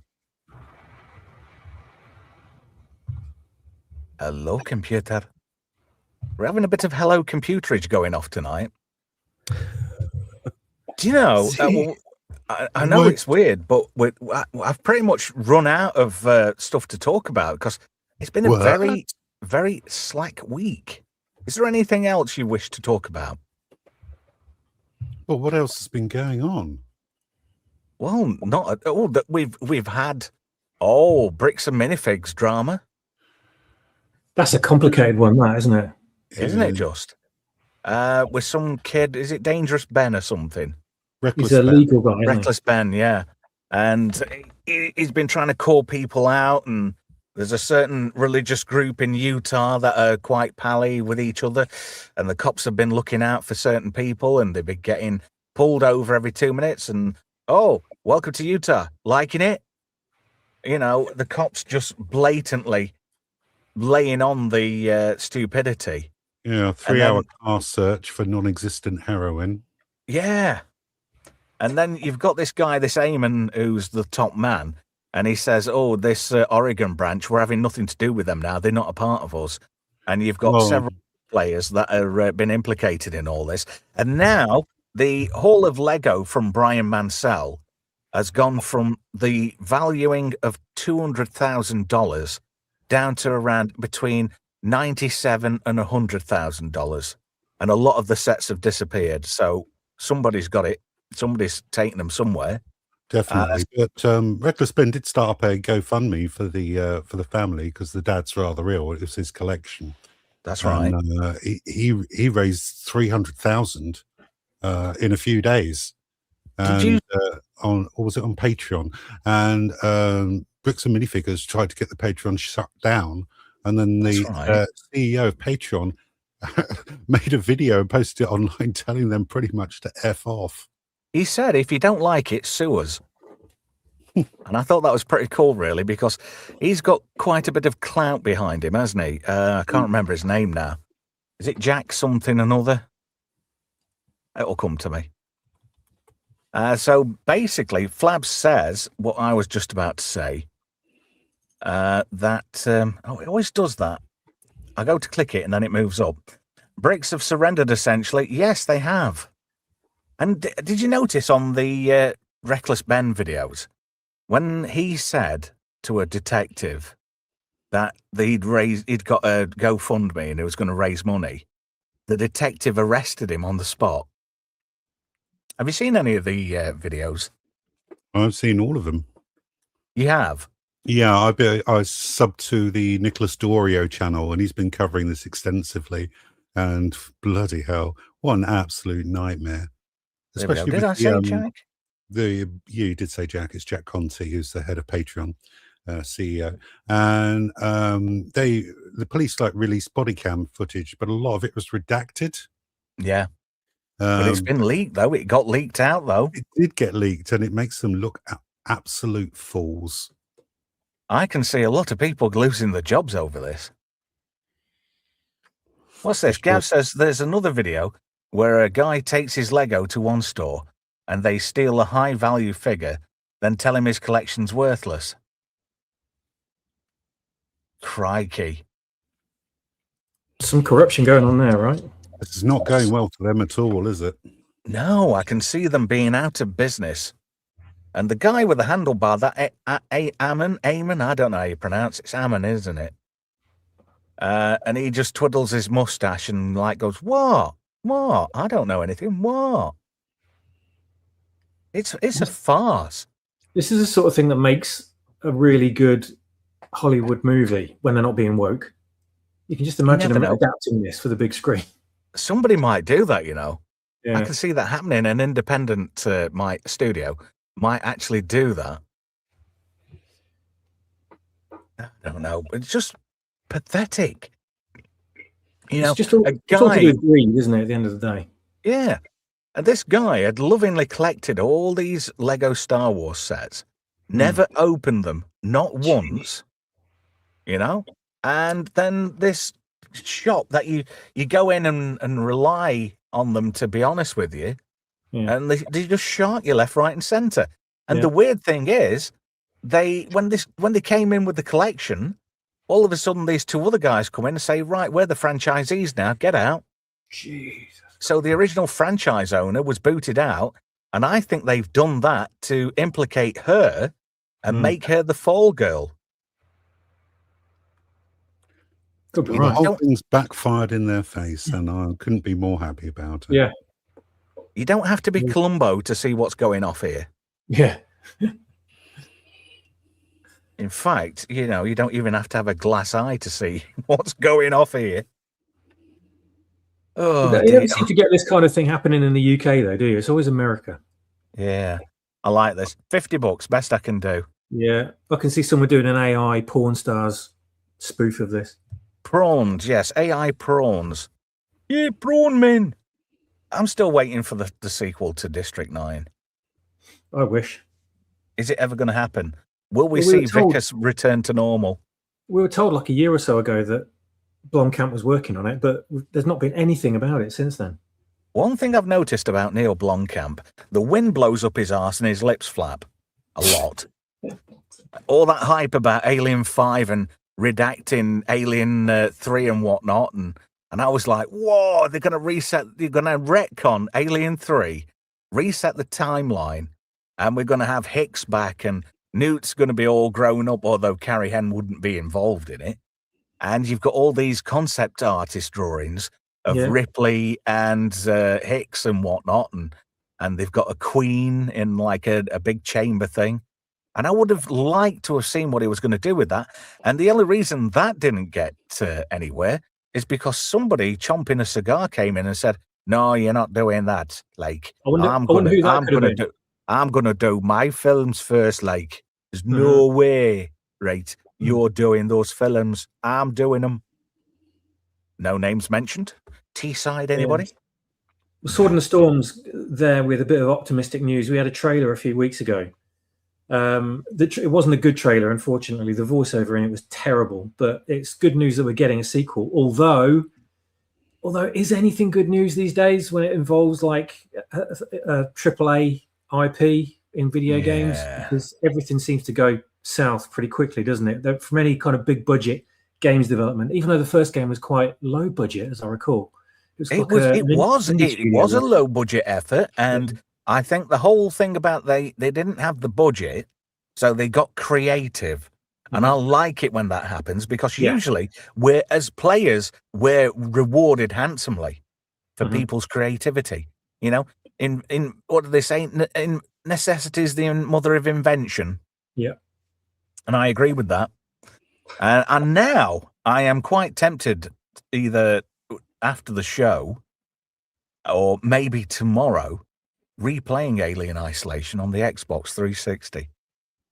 Hello, computer. We're having a bit of hello computerage going off tonight. Do you know? I know it's weird, but I've pretty much run out of stuff to talk about because it's been a very, very slack week. Is there anything else you wish to talk about? Well, what else has been going on? Well, not at all. That we've had bricks and minifigs drama. That's a complicated one, that isn't it? Isn't it just? With some kid, is it Dangerous Ben or something? Reckless He's a Ben. legal guy. Isn't Reckless Ben, yeah. And he's been trying to call people out, and there's a certain religious group in Utah that are quite pally with each other, and the cops have been looking out for certain people, and they've been getting pulled over every 2 minutes, and welcome to Utah, liking it? You know, the cops just blatantly laying on the stupidity. Yeah, 3-hour car search for non-existent heroin. Yeah. And then you've got this guy, this Eamon, who's the top man, and he says, this Oregon branch, we're having nothing to do with them now. They're not a part of us. And you've got several players that have been implicated in all this. And now the Hall of Lego from Brian Mansell has gone from the valuing of $200,000 down to around between $97,000 and $100,000. And a lot of the sets have disappeared. So somebody's got it. Somebody's taken them somewhere. Definitely. But Reckless Ben did start up a GoFundMe for the family because the dad's rather ill. It was his collection. That's right. He raised $300,000 in a few days. And, Did you? Or was it on Patreon? And Bricks and Minifigures tried to get the Patreon shut down, and then the CEO of Patreon made a video and posted it online telling them pretty much to F off. He said, if you don't like it, sue us. And I thought that was pretty cool, really, because he's got quite a bit of clout behind him, hasn't he? I can't remember his name now. Is it Jack something another? It'll come to me. So basically, Flab says what I was just about to say. It always does that. I go to click it and then it moves up. Bricks have surrendered, essentially. Yes, they have. And did you notice on the Reckless Ben videos, when he said to a detective that he'd got a GoFundMe and he was going to raise money, the detective arrested him on the spot. Have you seen any of the videos? I've seen all of them. You have? Yeah, I subbed to the Nicholas Dorio channel, and he's been covering this extensively. And bloody hell, what an absolute nightmare! Especially did I say Jack? You did say Jack. It's Jack Conti, who's the head of Patreon, CEO. And the police released body cam footage, but a lot of it was redacted. Yeah. But it's been leaked, though. It got leaked out, though. It did get leaked, and it makes them look absolute fools. I can see a lot of people losing their jobs over this. What's this? Gav says there's another video where a guy takes his Lego to one store and they steal a high-value figure, then tell him his collection's worthless. Crikey. Some corruption going on there, right? This is not going well for them at all, is it? No, I can see them being out of business. And the guy with the handlebar, that Eamon, I don't know how you pronounce it. It's Eamon, isn't it? And he just twiddles his mustache and goes, what? What? I don't know anything. What? It's a farce. This is the sort of thing that makes a really good Hollywood movie when they're not being woke. You can just imagine them adapting this for the big screen. Somebody might do that, you know. Yeah. I can see that happening. An independent studio might actually do that. I don't know. It's just pathetic. It's just all, it's all to do with greed, isn't it, at the end of the day? Yeah. And this guy had lovingly collected all these Lego Star Wars sets, never opened them, not once, you know? And then this shop that you go in and rely on them, to be honest with you, and they just shark you left, right, and centre. And the weird thing is, when they came in with the collection, All of a sudden, these two other guys come in and say, right, we're the franchisees now, get out. Jesus. So the original franchise owner was booted out, and I think they've done that to implicate her and make her the fall girl. Could be Well, the right. whole thing's backfired in their face, and I couldn't be more happy about it. Yeah. You don't have to be Columbo to see what's going off here. Yeah. In fact, you don't even have to have a glass eye to see what's going off here. Oh, you don't seem to get this kind of thing happening in the UK, though, do you? It's always America. Yeah, I like this. $50, best I can do. Yeah, I can see someone doing an AI porn stars spoof of this. Prawns, yes, AI prawns. Yeah, prawn men. I'm still waiting for the sequel to District 9. I wish. Is it ever going to happen? Will we see Vickers return to normal? We were told like a year or so ago that Blomkamp was working on it, but there's not been anything about it since then. One thing I've noticed about Neil Blomkamp, the wind blows up his arse and his lips flap a lot. All that hype about Alien 5 and redacting Alien 3 and whatnot, and I was like, whoa, they're going to retcon Alien 3, reset the timeline, and we're going to have Hicks back, and Newt's going to be all grown up, although Carrie Henn wouldn't be involved in it. And you've got all these concept artist drawings of Ripley and Hicks and whatnot, and they've got a queen in like a big chamber thing. And I would have liked to have seen what he was going to do with that. And the only reason that didn't get anywhere is because somebody chomping a cigar came in and said, "No, you're not doing that. Like, I'm going to do my films first. Like, there's no way, right? You're doing those films. I'm doing them." No names mentioned. Teesside, anybody? Sword in the Storm's there with a bit of optimistic news. We had a trailer a few weeks ago. It wasn't a good trailer, unfortunately. The voiceover in it was terrible, but it's good news that we're getting a sequel. Although is anything good news these days when it involves like a AAA IP in video games? Because everything seems to go south pretty quickly, doesn't it? From any kind of big budget games development, even though the first game was quite low budget, as I recall. It was a low budget effort, and I think the whole thing about they didn't have the budget, so they got creative. And I like it when that happens, because usually as players, we're rewarded handsomely for people's creativity. In what do they say? In necessity is the mother of invention. Yeah. And I agree with that. And now I am quite tempted, either after the show or maybe tomorrow, replaying Alien Isolation on the Xbox 360.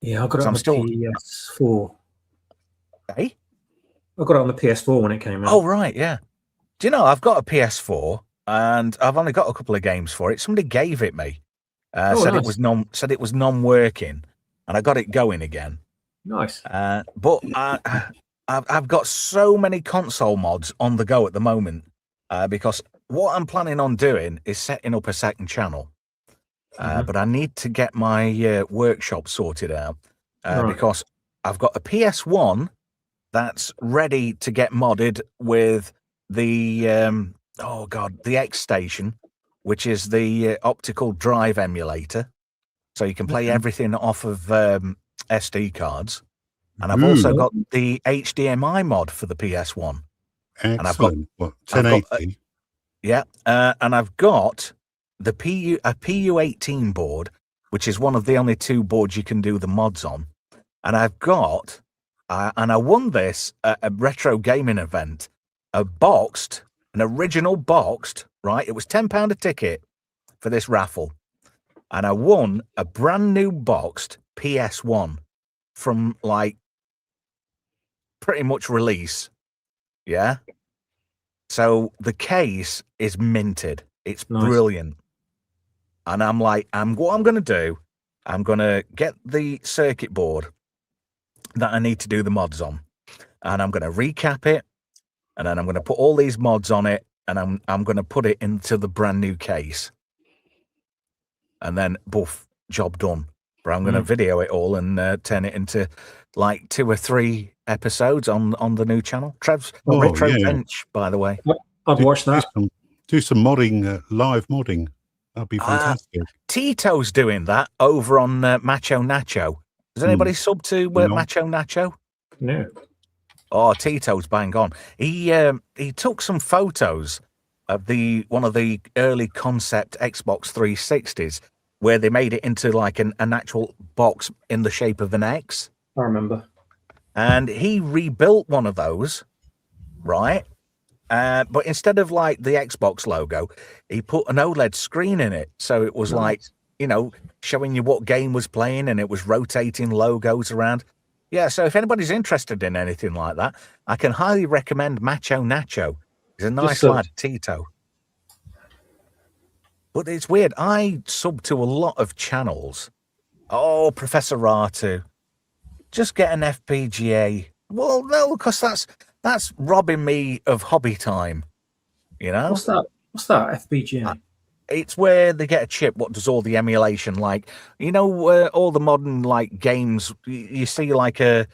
Yeah, I got it on the PS4. Hey? I got it on the PS4 when it came out. Oh, right, yeah. Do you know, I've got a PS4 and I've only got a couple of games for it. Somebody gave it me. Said it was non-working, and I got it going again. Nice. But I've got so many console mods on the go at the moment, because what I'm planning on doing is setting up a second channel. But I need to get my workshop sorted out, because I've got a PS1 that's ready to get modded with the the X Station, which is the optical drive emulator, so you can play everything off of SD cards. And I've also got the HDMI mod for the PS1. Excellent. And I've got 1080. And I've got a PU18 board, which is one of the only two boards you can do the mods on. And I've got, and I won this at a retro gaming event, an original boxed, right? It was £10 a ticket for this raffle. And I won a brand new boxed PS1 from like pretty much release. Yeah. So the case is minted. It's brilliant. And I'm like, what I'm going to do, I'm going to get the circuit board that I need to do the mods on. And I'm going to recap it. And then I'm going to put all these mods on it. And I'm going to put it into the brand new case. And then, boof, job done. but I'm going to video it all and turn it into like 2 or 3 episodes on the new channel. Trev's Retro Bench, by the way. I'd watch that. Do some modding, live modding. That'd be fantastic. Tito's doing that over on Macho Nacho. Does anybody sub to Macho Nacho? No. Oh, Tito's bang on. He took some photos of one of the early concept Xbox 360s where they made it into like an actual box in the shape of an X. I remember. And he rebuilt one of those, right? But instead of like the Xbox logo, he put an OLED screen in it. So it was like, showing you what game was playing, and it was rotating logos around. Yeah, so if anybody's interested in anything like that, I can highly recommend Macho Nacho. He's a nice lad, Tito. But it's weird. I sub to a lot of channels. Oh, Professor Ratu. Just get an FPGA. Well, no, because that's robbing me of hobby time. What's that? What's that FPGA? It's where they get a chip what does all the emulation, like all the modern like games. You see like a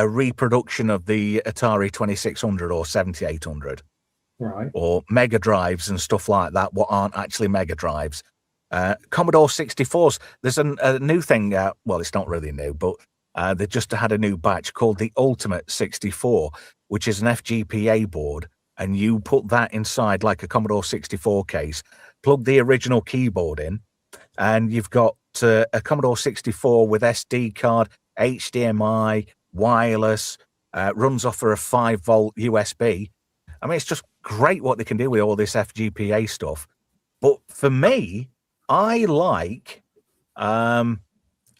reproduction of the Atari 2600 or 7800, right? Or Mega Drives and stuff like that. What aren't actually Mega Drives. Commodore 64s. There's a new thing. Well, it's not really new, but they just had a new batch called the Ultimate 64, which is an FGPA board, and you put that inside like a Commodore 64 case. Plug the original keyboard in, and you've got a Commodore 64 with SD card, HDMI, wireless, runs off of a 5-volt USB. I mean, it's just great what they can do with all this FGPA stuff. But for me, I like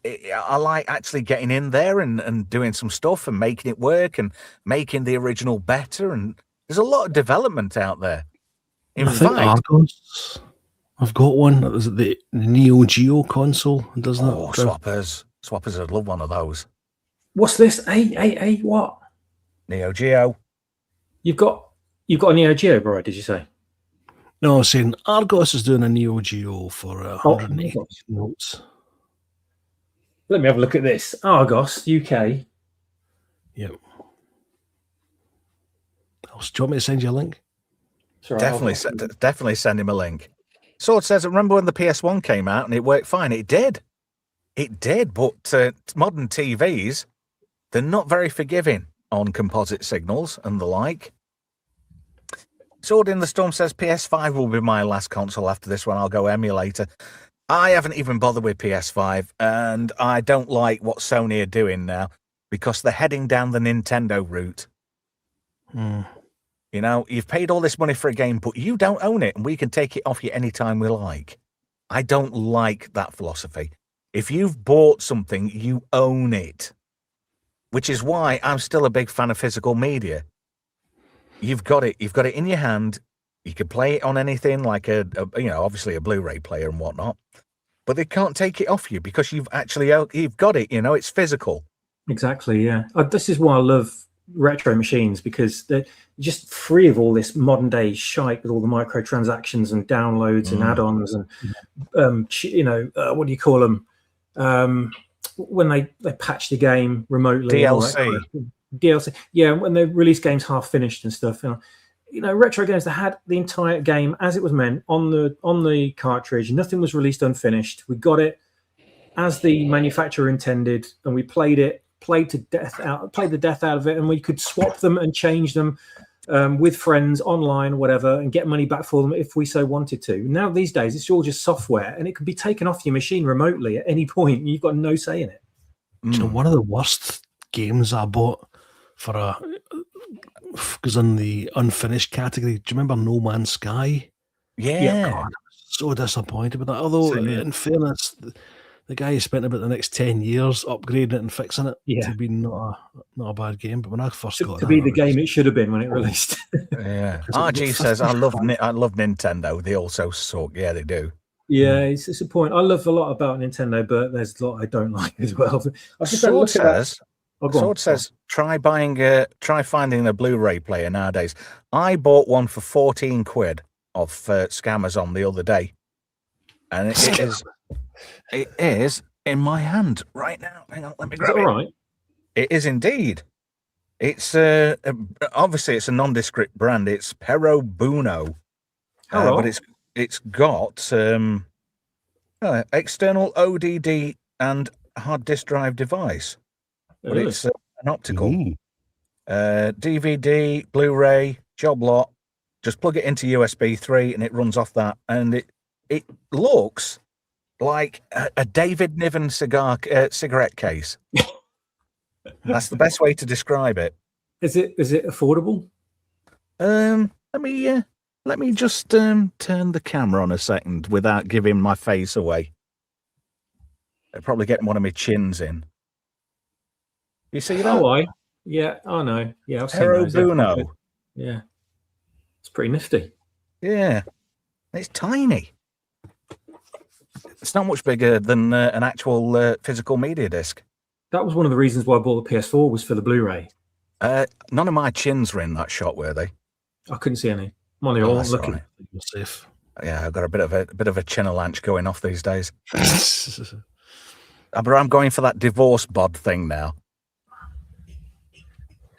actually getting in there and doing some stuff and making it work and making the original better. And there's a lot of development out there. In fact, I've got one. That was the Neo Geo console. Doesn't it? Oh, Swappers. I'd love one of those. What's this? Hey, what? Neo Geo. You've got a Neo Geo, bro, did you say? No, I was saying Argos is doing a Neo Geo for 180 notes. Let me have a look at this. Argos, UK. Yep. Do you want me to send you a link? Right, definitely send him a link. Sword says, remember when the PS1 came out and it worked fine? It did, but modern TVs, they're not very forgiving on composite signals and the like. Sword in the Storm says, PS5 will be my last console. After this one, I'll go emulator. I haven't even bothered with PS5, and I don't like what Sony are doing now because they're heading down the Nintendo route. You've paid all this money for a game, but you don't own it, and we can take it off you anytime we like. I don't like that philosophy. If you've bought something, you own it, which is why I'm still a big fan of physical media. You've got it in your hand. You can play it on anything, like obviously a Blu-ray player and whatnot, but they can't take it off you because you've got it. It's physical. Exactly. Yeah. This is why I love retro machines, because they're just free of all this modern day shite with all the microtransactions and downloads and add-ons and what do you call them when they patch the game remotely, DLC. Yeah, when they release games half finished and stuff. Retro games that had the entire game as it was meant on the cartridge. Nothing was released unfinished. We got it as the manufacturer intended, and we played the death out of it, and we could swap them and change them with friends online, whatever, and get money back for them if we so wanted to. Now these days, it's all just software, and it can be taken off your machine remotely at any point. You've got no say in it. So one of the worst games I bought because in the unfinished category, do you remember No Man's Sky? Yeah. God, so disappointed with that. Although, in fairness, the guy spent about the next 10 years upgrading it and fixing it to be not a bad game. But when I first got to be the game it should have been when it released. Yeah. RG says, I love Nintendo. They also suck. Yeah, they do. Yeah, it's a point. I love a lot about Nintendo, but there's a lot I don't like as well. Sword says, try finding a Blu-ray player nowadays. I bought one for 14 quid off Scammers on the other day, and it is in my hand right now. Hang on, let me Is grab that it. all right? It is indeed. It's obviously it's a nondescript brand. It's Pero Buono, but it's got external ODD and hard disk drive device, but it's an optical DVD, Blu-ray, job lot. Just plug it into USB 3 and it runs off that, and it looks like a David Niven cigarette case. That's the best way to describe it. Is it affordable? Let me just turn the camera on a second without giving my face away. I'll probably get one of my chins in. You see that? Oh, yeah, I know. Yeah, I've seen those. Buono. Yeah, it's pretty nifty. Yeah, it's tiny. It's not much bigger than an actual physical media disc. That was one of the reasons why I bought the PS4 was for the Blu-ray. None of my chins were in that shot, were they? I couldn't see any. I'm on the all looking. Right. You're safe. Yeah, I've got a bit of a chin-a-lanch going off these days. But I'm going for that divorce bod thing now.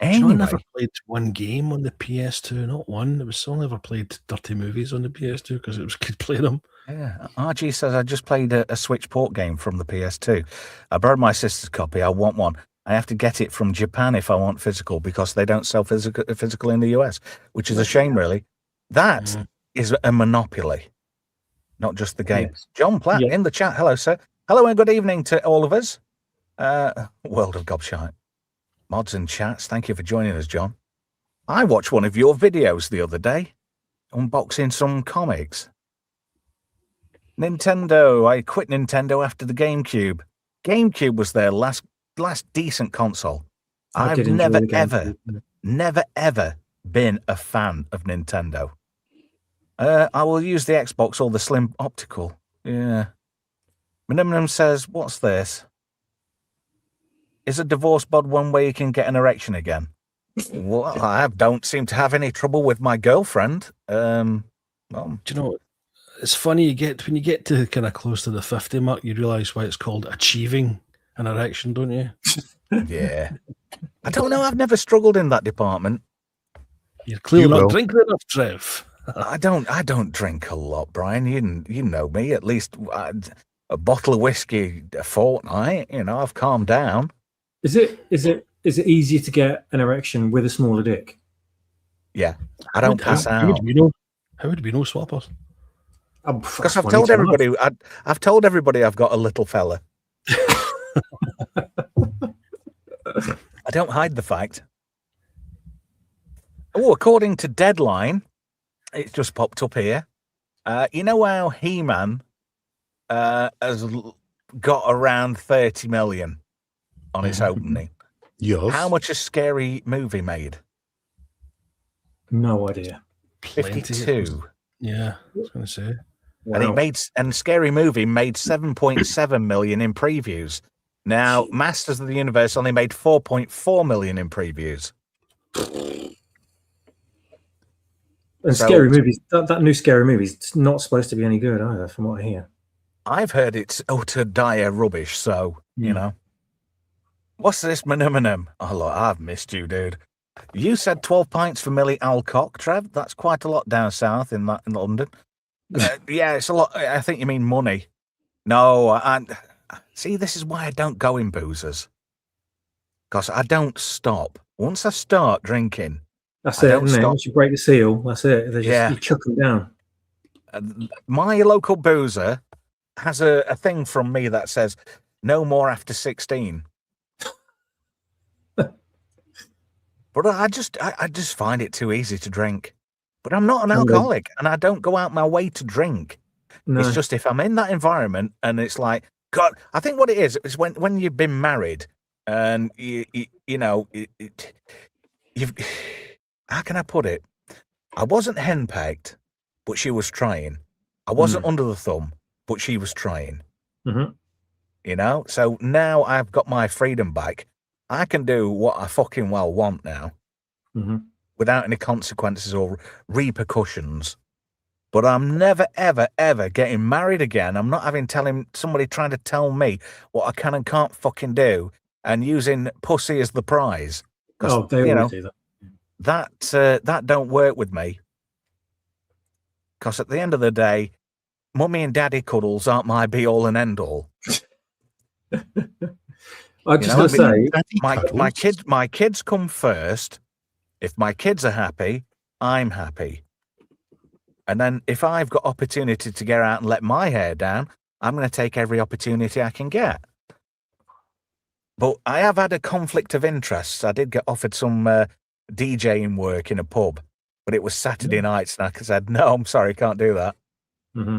Anyway. I never played one game on the PS2, not one. It was only ever played dirty movies on the PS2 because it was good playing them. Yeah, RG says I just played a Switch port game from the PS2. I borrowed my sister's copy. I want one. I have to get it from Japan if I want physical because they don't sell physical in the US, which is a shame, really. That is a monopoly, not just the game. Yes. John Platt in the chat. Hello, sir. Hello and good evening to all of us. World of Gobshite. Mods and chats, thank you for joining us, John. I watched one of your videos the other day, unboxing some comics. Nintendo. I quit Nintendo after the GameCube. GameCube was their last decent console. I've never ever been a fan of Nintendo. I will use the Xbox or the Slim Optical. Yeah. Minimum says, what's this? Is a divorce bod one way you can get an erection again? Well, I don't seem to have any trouble with my girlfriend. Do you know, it's funny, when you get to kind of close to the 50 mark, you realise why it's called achieving an erection, don't you? Yeah. I don't know, I've never struggled in that department. You're clearly not drinking enough, Trev. I don't drink a lot, Brian. You know me, at least a bottle of whiskey a fortnight. You know, I've calmed down. Is it easier to get an erection with a smaller dick? Yeah, I don't pass out. How would we know swappers? Because I've told everybody. I've told everybody I've got a little fella. I don't hide the fact. Oh, according to Deadline, it's just popped up here. You know how He-Man has got around 30 million on its opening? Yes. How much a Scary Movie made? No idea. 52. Yeah, I was going to say. Wow. And Scary Movie made 7.7 million in previews. Now, Masters of the Universe only made 4.4 million in previews. And Scary Movies, that new Scary Movie's not supposed to be any good either, from what I hear. I've heard it's utter dire rubbish, so, you know. What's this, Minimum? Oh, look, I've missed you, dude. You said 12 pints for Millie Alcock, Trev. That's quite a lot down south in London. Yeah, it's a lot. I think you mean money. No, see, this is why I don't go in boozers. Because I don't stop. Once I start drinking, that's it, isn't it? Once you break the seal, that's it. You chuck them down. My local boozer has a thing from me that says, no more after 16. But I just find it too easy to drink. But I'm not an alcoholic, and I don't go out my way to drink. No. It's just if I'm in that environment, and it's like, God, I think what it is when you've been married, and you know, you've. How can I put it? I wasn't henpecked, but she was trying. I wasn't under the thumb, but she was trying. Mm-hmm. You know, so now I've got my freedom back. I can do what I fucking well want now, without any consequences or repercussions. but I'm never, ever, ever getting married again. I'm not having somebody trying to tell me what I can and can't fucking do and using pussy as the prize. Oh, they always do that. That don't work with me. Because at the end of the day, mummy and daddy cuddles aren't my be-all and end-all. I just got to say, my kids come first. If my kids are happy, I'm happy. And then if I've got opportunity to get out and let my hair down, I'm going to take every opportunity I can get. But I have had a conflict of interests. I did get offered some DJing work in a pub, but it was Saturday nights, and I said, no, I'm sorry, can't do that. Mm-hmm.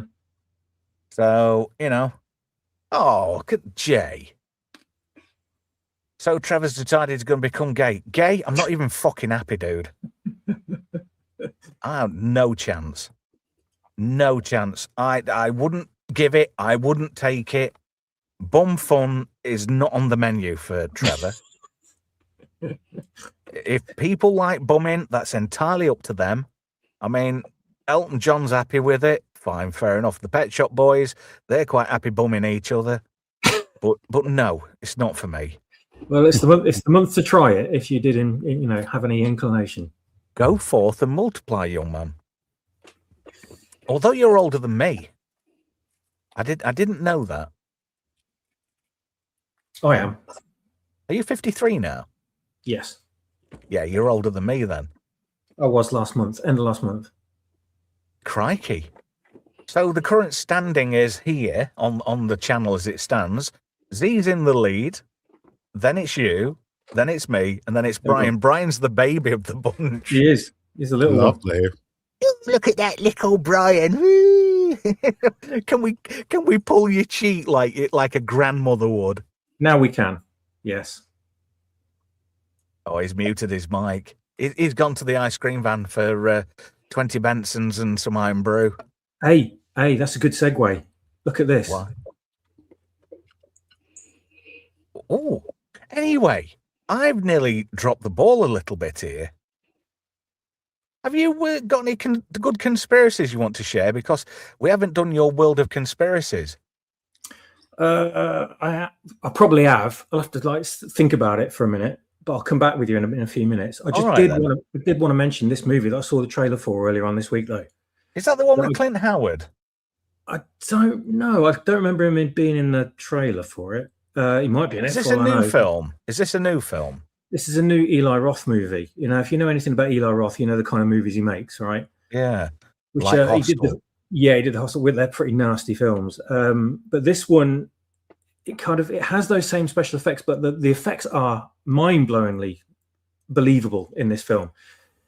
So, oh, look at Jay. So Trevor's decided he's going to become gay. Gay? I'm not even fucking happy, dude. I have no chance. No chance. I wouldn't give it. I wouldn't take it. Bum fun is not on the menu for Trevor. If people like bumming, that's entirely up to them. I mean, Elton John's happy with it. Fine, fair enough. The Pet Shop Boys, they're quite happy bumming each other. But no, it's not for me. Well, it's the month to try it if you didn't, have any inclination. Go forth and multiply, young man. Although you're older than me, I didn't know that. I am. Are you 53 now? Yes. Yeah, you're older than me then. I was last month, end of last month. Crikey. So the current standing is here on the channel as it stands. Z's in the lead, then it's you, then it's me, and then it's Brian. Brian's the baby of the bunch. He is. He's a little Lovely. Look at that little Brian. Can we pull your cheek like a grandmother would? Now we can. Yes. Oh, he's muted his mic. He's gone to the ice cream van for 20 Bensons and some iron brew. Hey, that's a good segue. Look at this. Why? Oh, anyway, I've nearly dropped the ball a little bit here. Have you got any good conspiracies you want to share? Because we haven't done your world of conspiracies. I probably have. I'll have to think about it for a minute, but I'll come back with you in a few minutes. I just did want to mention this movie that I saw the trailer for earlier on this week, though. Is that the one with Clint Howard? I don't know. I don't remember him being in the trailer for it. He might be in it. Is this a new film? Is this a new film? This is a new Eli Roth movie. If you know anything about Eli Roth, you know the kind of movies he makes, right? Yeah. Which like he did. He did the Hostel. They're pretty nasty films. But this one, it has those same special effects, but the effects are mind-blowingly believable in this film.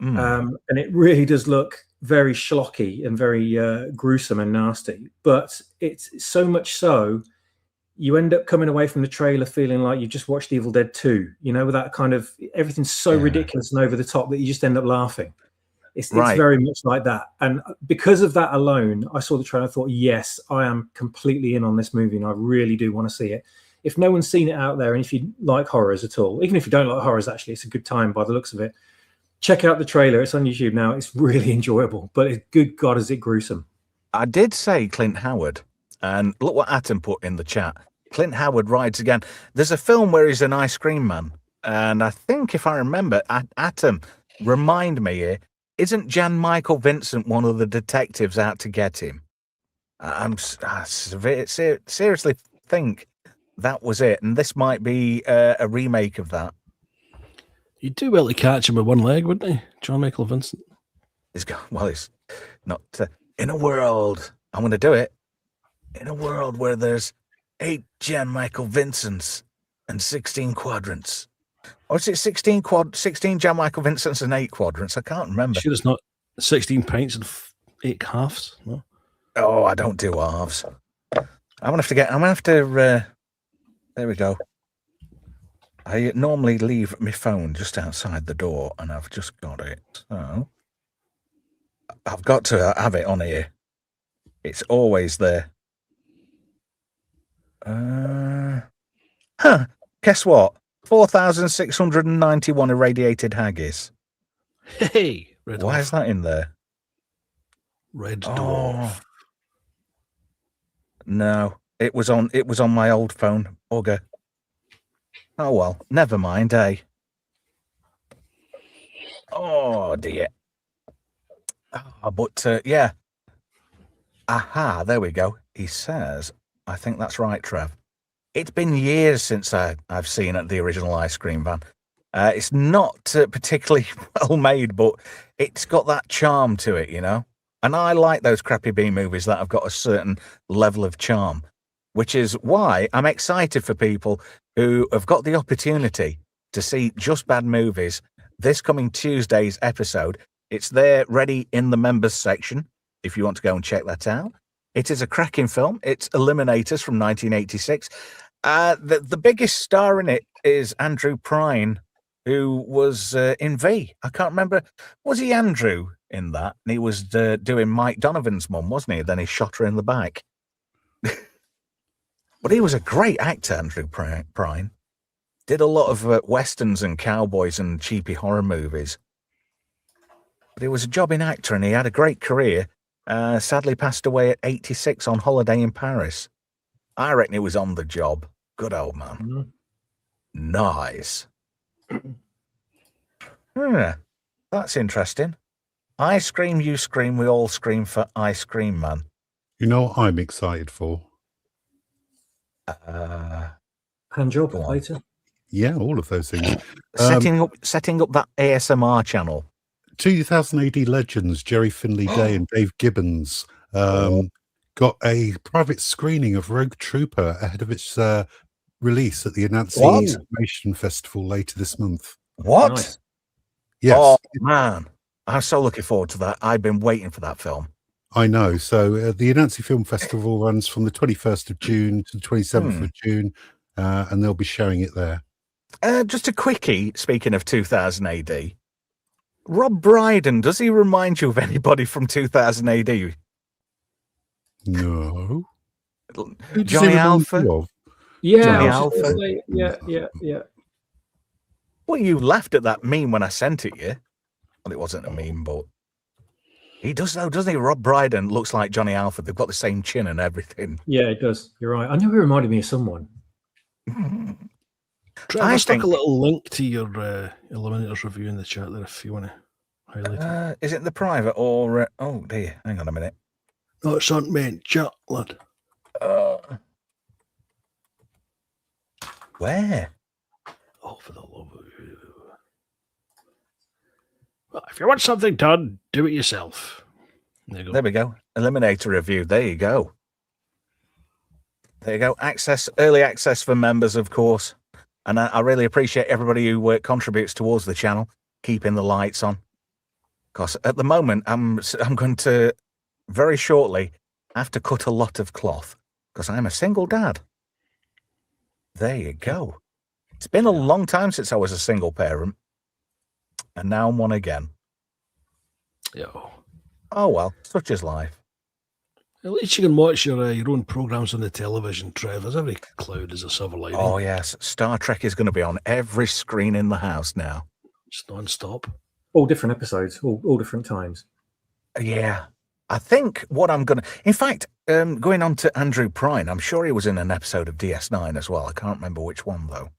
And it really does look very schlocky and very gruesome and nasty. But it's so much so, you end up coming away from the trailer feeling like you just watched Evil Dead 2, with that kind of, everything's so ridiculous and over the top that you just end up laughing. It's very much like that. And because of that alone, I saw the trailer and thought, yes, I am completely in on this movie and I really do want to see it. If no one's seen it out there, and if you like horrors at all, even if you don't like horrors, actually, it's a good time by the looks of it. Check out the trailer. It's on YouTube now. It's really enjoyable, but good God, is it gruesome. I did say Clint Howard, and look what Atom put in the chat. Clint Howard rides again. There's a film where he's an ice cream man, and I think if I remember, Atom, remind me here, isn't Jan Michael Vincent one of the detectives out to get him? I seriously think that was it, and this might be a remake of that. You'd do well to catch him with one leg, wouldn't he? John Michael Vincent. He's not in a world. I'm going to do it. In a world where there's 8 Jan Michael Vincents and 16 quadrants. Or is it 16 Jan Michael Vincents and 8 quadrants? I can't remember. Sure, it's not 16 pints and 8 halves. No. Oh, I don't do halves. I'm gonna have to. There we go. I normally leave my phone just outside the door, and I've just got it. So I've got to have it on here. It's always there. Guess what? 4,691 irradiated haggis. Hey, why is that in there? Red Dwarf. No, it was on my old phone. Bugger. Oh well, never mind, eh? Oh dear. But yeah. Aha, there we go. He says, I think that's right, Trev. It's been years since I've seen the original Ice Cream Van. It's not particularly well made, but it's got that charm to it, you know? And I like those crappy B movies that have got a certain level of charm, which is why I'm excited for people who have got the opportunity to see Just Bad Movies this coming Tuesday's episode. It's there ready in the members section if you want to go and check that out. It is a cracking film. It's Eliminators from 1986. The biggest star in it is Andrew Prine, who was in V. I can't remember. Was he Andrew in that? And he was doing Mike Donovan's mum, wasn't he? Then he shot her in the back. But he was a great actor, Andrew Prine. Did a lot of westerns and cowboys and cheapy horror movies. But he was a jobbing actor and he had a great career. Sadly passed away at 86 on holiday in Paris. I reckon he was on the job. Good old man. Mm-hmm. Nice. That's interesting. I scream, you scream, we all scream for Ice Cream Man. You know what I'm excited for? Hand job later. Yeah, all of those things. Setting up that ASMR channel. 2000 AD Legends, Jerry Finley Day and Dave Gibbons got a private screening of Rogue Trooper ahead of its release at the Anansi Animation Festival later this month. What? Nice. Yes. Oh, man. I'm so looking forward to that. I've been waiting for that film. I know. So the Anansi Film Festival runs from the 21st of June to the 27th of June, and they'll be showing it there. Just a quickie, speaking of 2000 AD. Rob Brydon, does he remind you of anybody from 2000 AD? No. Johnny Alpha? Yeah, Johnny I was just Alpha. gonna say, yeah. Well, you laughed at that meme when I sent it you. Well, it wasn't a meme, but he does though, doesn't he? Rob Brydon looks like Johnny Alpha. They've got the same chin and everything. Yeah, it does. You're right. I knew he reminded me of someone. Trevor, I stuck a little link to your Eliminators review in the chat there if you want to highlight it. Is it the private or... oh, dear. Hang on a minute. No, it's not meant chat, lad. Where? Oh, for the love of you. Well, if you want something done, do it yourself. There you go. There we go. Eliminator review. There you go. There you go. Early access for members, of course. And I really appreciate everybody who contributes towards the channel, keeping the lights on. Because at the moment, I'm going to very shortly have to cut a lot of cloth because I'm a single dad. There you go. It's been a long time since I was a single parent, and now I'm one again. Yo. Oh well, such is life. At least you can watch your own programs on the television, Trev. There's every cloud is a silver lining. Oh yes, Star Trek is going to be on every screen in the house now. Just non-stop. All different episodes, all different times. Yeah. I think what I'm going to... In fact, going on to Andrew Prine, I'm sure he was in an episode of DS9 as well. I can't remember which one, though.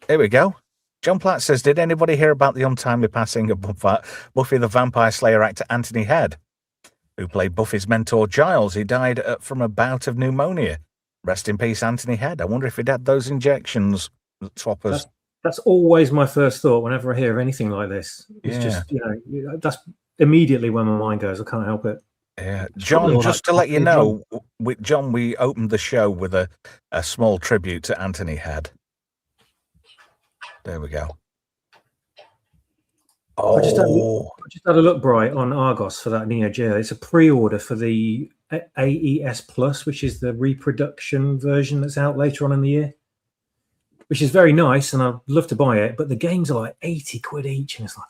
Here we go. John Platt says, did anybody hear about the untimely passing of Buffy the Vampire Slayer actor Anthony Head, who played Buffy's mentor Giles? He died from a bout of pneumonia. Rest in peace, Anthony Head. I wonder if he'd had those injections, swappers. That's always my first thought whenever I hear anything like this. It's just, that's immediately where my mind goes. I can't help it. Yeah, John, just to let you know, John, we opened the show with a small tribute to Anthony Head. There we go. Oh, I just had a look, Bright, on Argos for that Neo Geo. It's a pre-order for the AES Plus, which is the reproduction version that's out later on in the year, which is very nice, and I'd love to buy it. But the games are like 80 quid each, and it's like,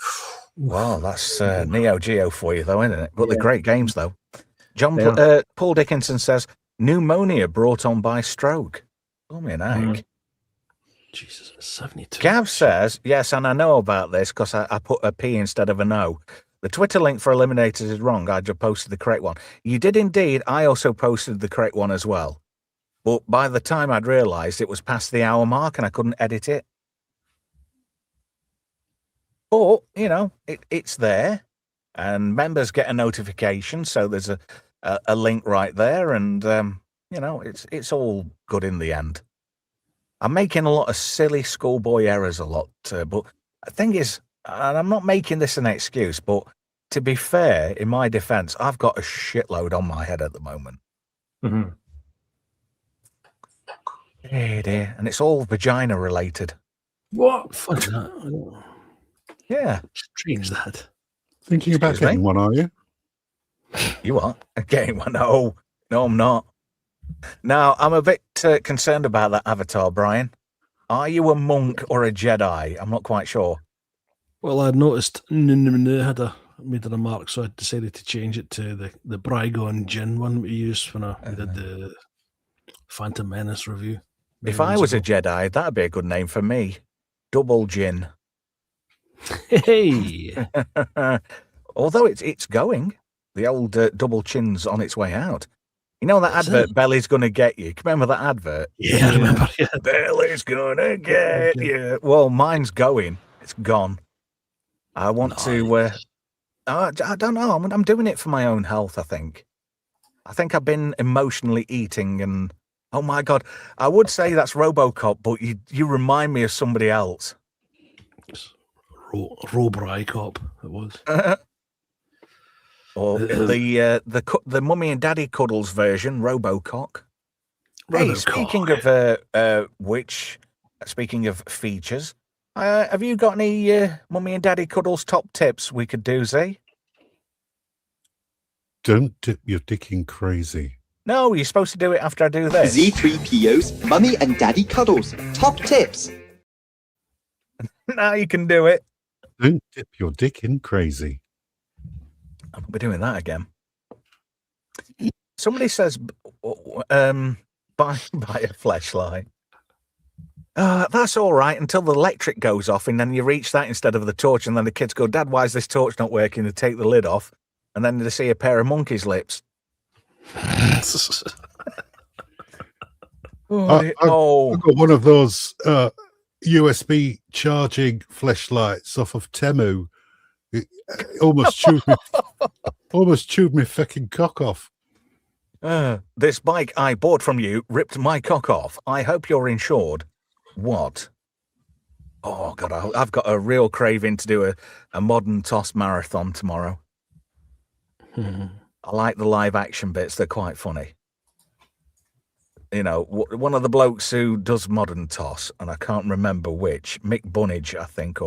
wow, that's Neo Geo for you, though, isn't it? But they're great games, though. John Paul Dickinson says pneumonia brought on by stroke. Oh, me an egg. Jesus, 72. Gav says, yes, and I know about this because I put a P instead of an O. The Twitter link for Eliminators is wrong. I just posted the correct one. You did indeed. I also posted the correct one as well. But by the time I'd realised it was past the hour mark and I couldn't edit it. But, you know, it's there. And members get a notification. So there's a link right there. And, you know, it's all good in the end. I'm making a lot of silly schoolboy errors a lot. But the thing is, and I'm not making this an excuse, but to be fair, in my defense, I've got a shitload on my head at the moment. Mm-hmm. Hey dear. And it's all vagina related. What? Fuck that. Yeah. Strange that. Thinking about Excuse me? getting one, are you? You are? Again, no, I'm not. Now, I'm a bit concerned about that avatar, Brian. Are you a monk or a Jedi? I'm not quite sure. Well, I noticed had made a remark, so I decided to change it to the Brygon Gin one we used when we did the Phantom Menace review. If I was a Jedi, that'd be a good name for me. Double Gin. Hey! Although it's going. The old double chin's on its way out. You know that advert, Belly's Gonna Get You? Remember that advert? Yeah, I remember. Yeah. Belly's Gonna Get You. Well, mine's going. It's gone. I want to... I don't know. I'm doing it for my own health, I think. I think I've been emotionally eating and... Oh, my God. I would say that's RoboCop, but you remind me of somebody else. Robrycop, it was. Or the Mummy and Daddy Cuddles version, RoboCop. Hey, speaking of features, have you got any Mummy and Daddy Cuddles top tips we could do, Z? Don't dip your dick in crazy. No, you're supposed to do it after I do this. Zeethreepio's Mummy and Daddy Cuddles. Top tips. Now you can do it. Don't dip your dick in crazy. I won't be doing that again. Somebody says, buy a fleshlight. That's all right until the electric goes off, and then you reach that instead of the torch, and then the kids go, Dad, why is this torch not working? They take the lid off, and then they see a pair of monkey's lips. I've got one of those USB charging fleshlights off of Temu. It almost chewed me fucking cock off. This bike I bought from you ripped my cock off. I hope you're insured. What? Oh, God, I've got a real craving to do a modern toss marathon tomorrow. I like the live action bits. They're quite funny. You know, one of the blokes who does modern toss, and I can't remember which, Mick Bunnage, I think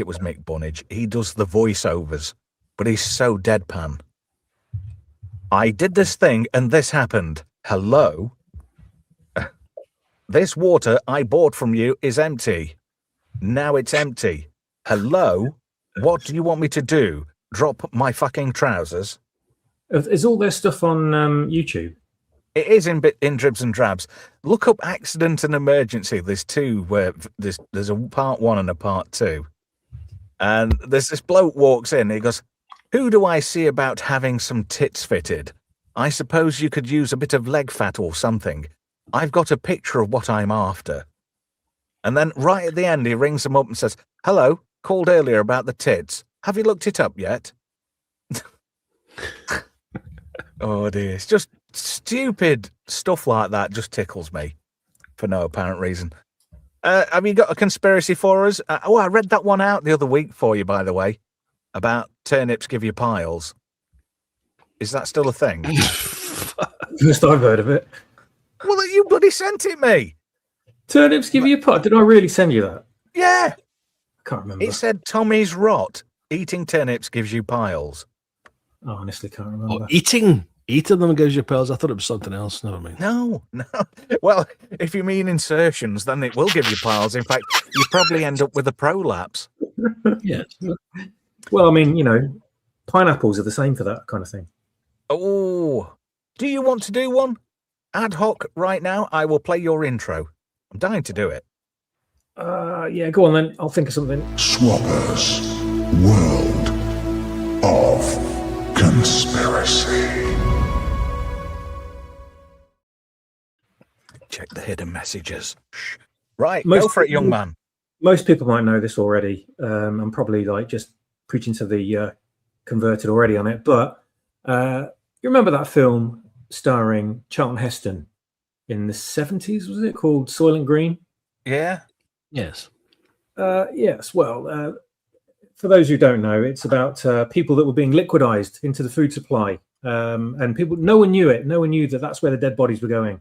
it was Mick Bunnage. He does the voiceovers, but he's so deadpan. I did this thing and this happened. Hello? This water I bought from you is empty. Now it's empty. Hello? What do you want me to do? Drop my fucking trousers? Is all their stuff on YouTube? It is in dribs and drabs. Look up Accident and Emergency. There's two where there's a part 1 and a part 2. And there's this bloke walks in. He goes, who do I see about having some tits fitted? I suppose you could use a bit of leg fat or something. I've got a picture of what I'm after. And then right at the end, he rings them up and says, hello, called earlier about the tits. Have you looked it up yet? Oh, dear. It's just stupid stuff like that just tickles me for no apparent reason. Have you got a conspiracy for us? I read that one out the other week for you, by the way, about turnips give you piles. Is that still a thing? First I've heard of it. Well, you bloody sent it me. Turnips give you a pot. Did I really send you that? Yeah. I can't remember. It said Tommy's rot. Eating turnips gives you piles. I honestly can't remember. Eating them gives you piles. I thought it was something else. Never mind. No. Well, if you mean insertions, then it will give you piles. In fact, you probably end up with a prolapse. Yeah. Well, I mean, you know, pineapples are the same for that kind of thing. Oh, do you want to do one? Ad hoc right now, I will play your intro. I'm dying to do it. Yeah, go on then. I'll think of something. Swappers World of conspiracy. Check the hidden messages. Shh. Right, Most go for it, young people- man. Most people might know this already. I'm probably like just preaching to the converted already on it. But you remember that film starring Charlton Heston in the 70s, was it, called Soylent Green? Yeah. Yes. Yes. Well, for those who don't know, it's about people that were being liquidized into the food supply. And people, no one knew it. No one knew that that's where the dead bodies were going.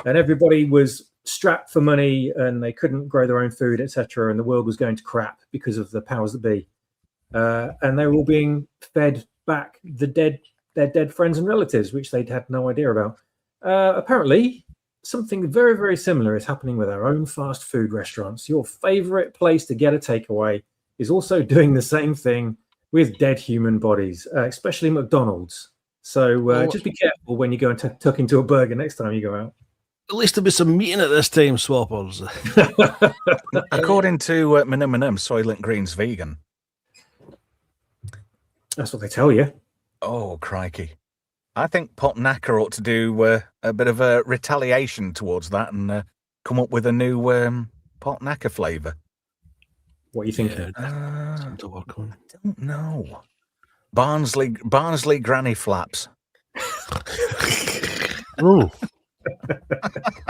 And everybody was strapped for money and they couldn't grow their own food, etc. And the world was going to crap because of the powers that be. And they were all being fed back their dead friends and relatives, which they'd had no idea about. Apparently, something very, very similar is happening with our own fast food restaurants. Your favorite place to get a takeaway is also doing the same thing with dead human bodies, especially McDonald's. So just be careful when you go and tuck into a burger next time you go out. At least there'll be some meeting at this time, swappers. According to Minim, Soylent Green's vegan. That's what they tell you. Oh, crikey. I think Pop Knacker ought to do a bit of a retaliation towards that and come up with a new Pop Knacker flavour. What are you thinking? Something to work on. I don't know. Barnsley Granny Flaps. Oh.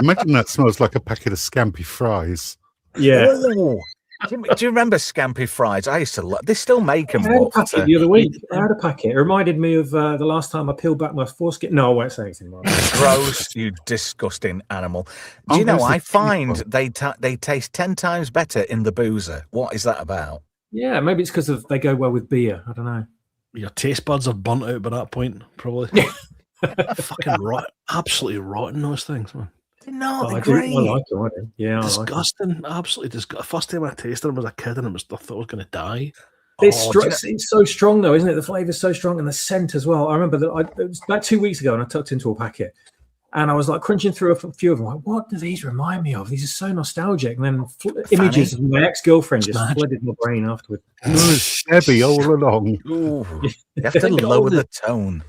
Imagine that smells like a packet of Scampi fries. Yeah. Oh. Do you remember Scampi Fries? I used to love. They still make them. I had a packet the other week. I had a packet. It reminded me of the last time I peeled back my foreskin. No, I won't say anything more. Gross, you disgusting animal. Do you know, I find they taste 10 times better in the boozer. What is that about? Yeah, maybe it's because they go well with beer. I don't know. Your taste buds are burnt out by that point, probably. Fucking rot, absolutely rotten, those things, man. No, they're I great. like them. Yeah, Disgusting, absolutely disgusting. First time I tasted them as a kid, and I thought I was going to die. It's so strong, though, isn't it? The flavour's so strong, and the scent as well. I remember that it was about 2 weeks ago, and I tucked into a packet, and I was like crunching through a few of them. Like, what do these remind me of? These are so nostalgic. And then images of my ex-girlfriend just flooded my brain afterwards. Debbie all along. Ooh, you have to lower the tone.